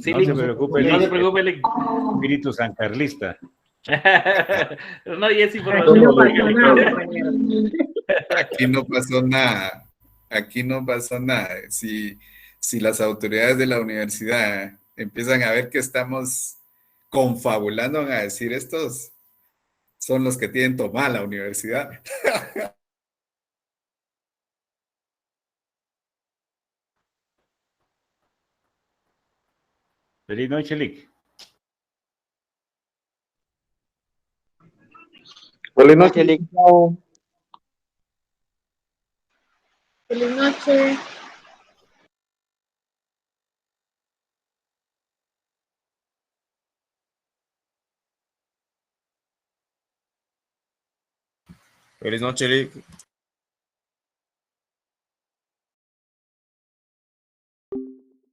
Speaker 6: Sí,
Speaker 11: No se preocupe,
Speaker 6: no se preocupe.
Speaker 11: Espíritu sancarlista.
Speaker 6: No, y es información.
Speaker 1: Aquí no pasó nada. Aquí no pasó nada. Si las autoridades de la universidad empiezan a ver que estamos confabulando, van a decir estos son los que tienen tomada la universidad.
Speaker 11: Feliz noche, Lic.
Speaker 12: Feliz noche, Lic.
Speaker 19: Feliz noche.
Speaker 21: Feliz noche, Lick.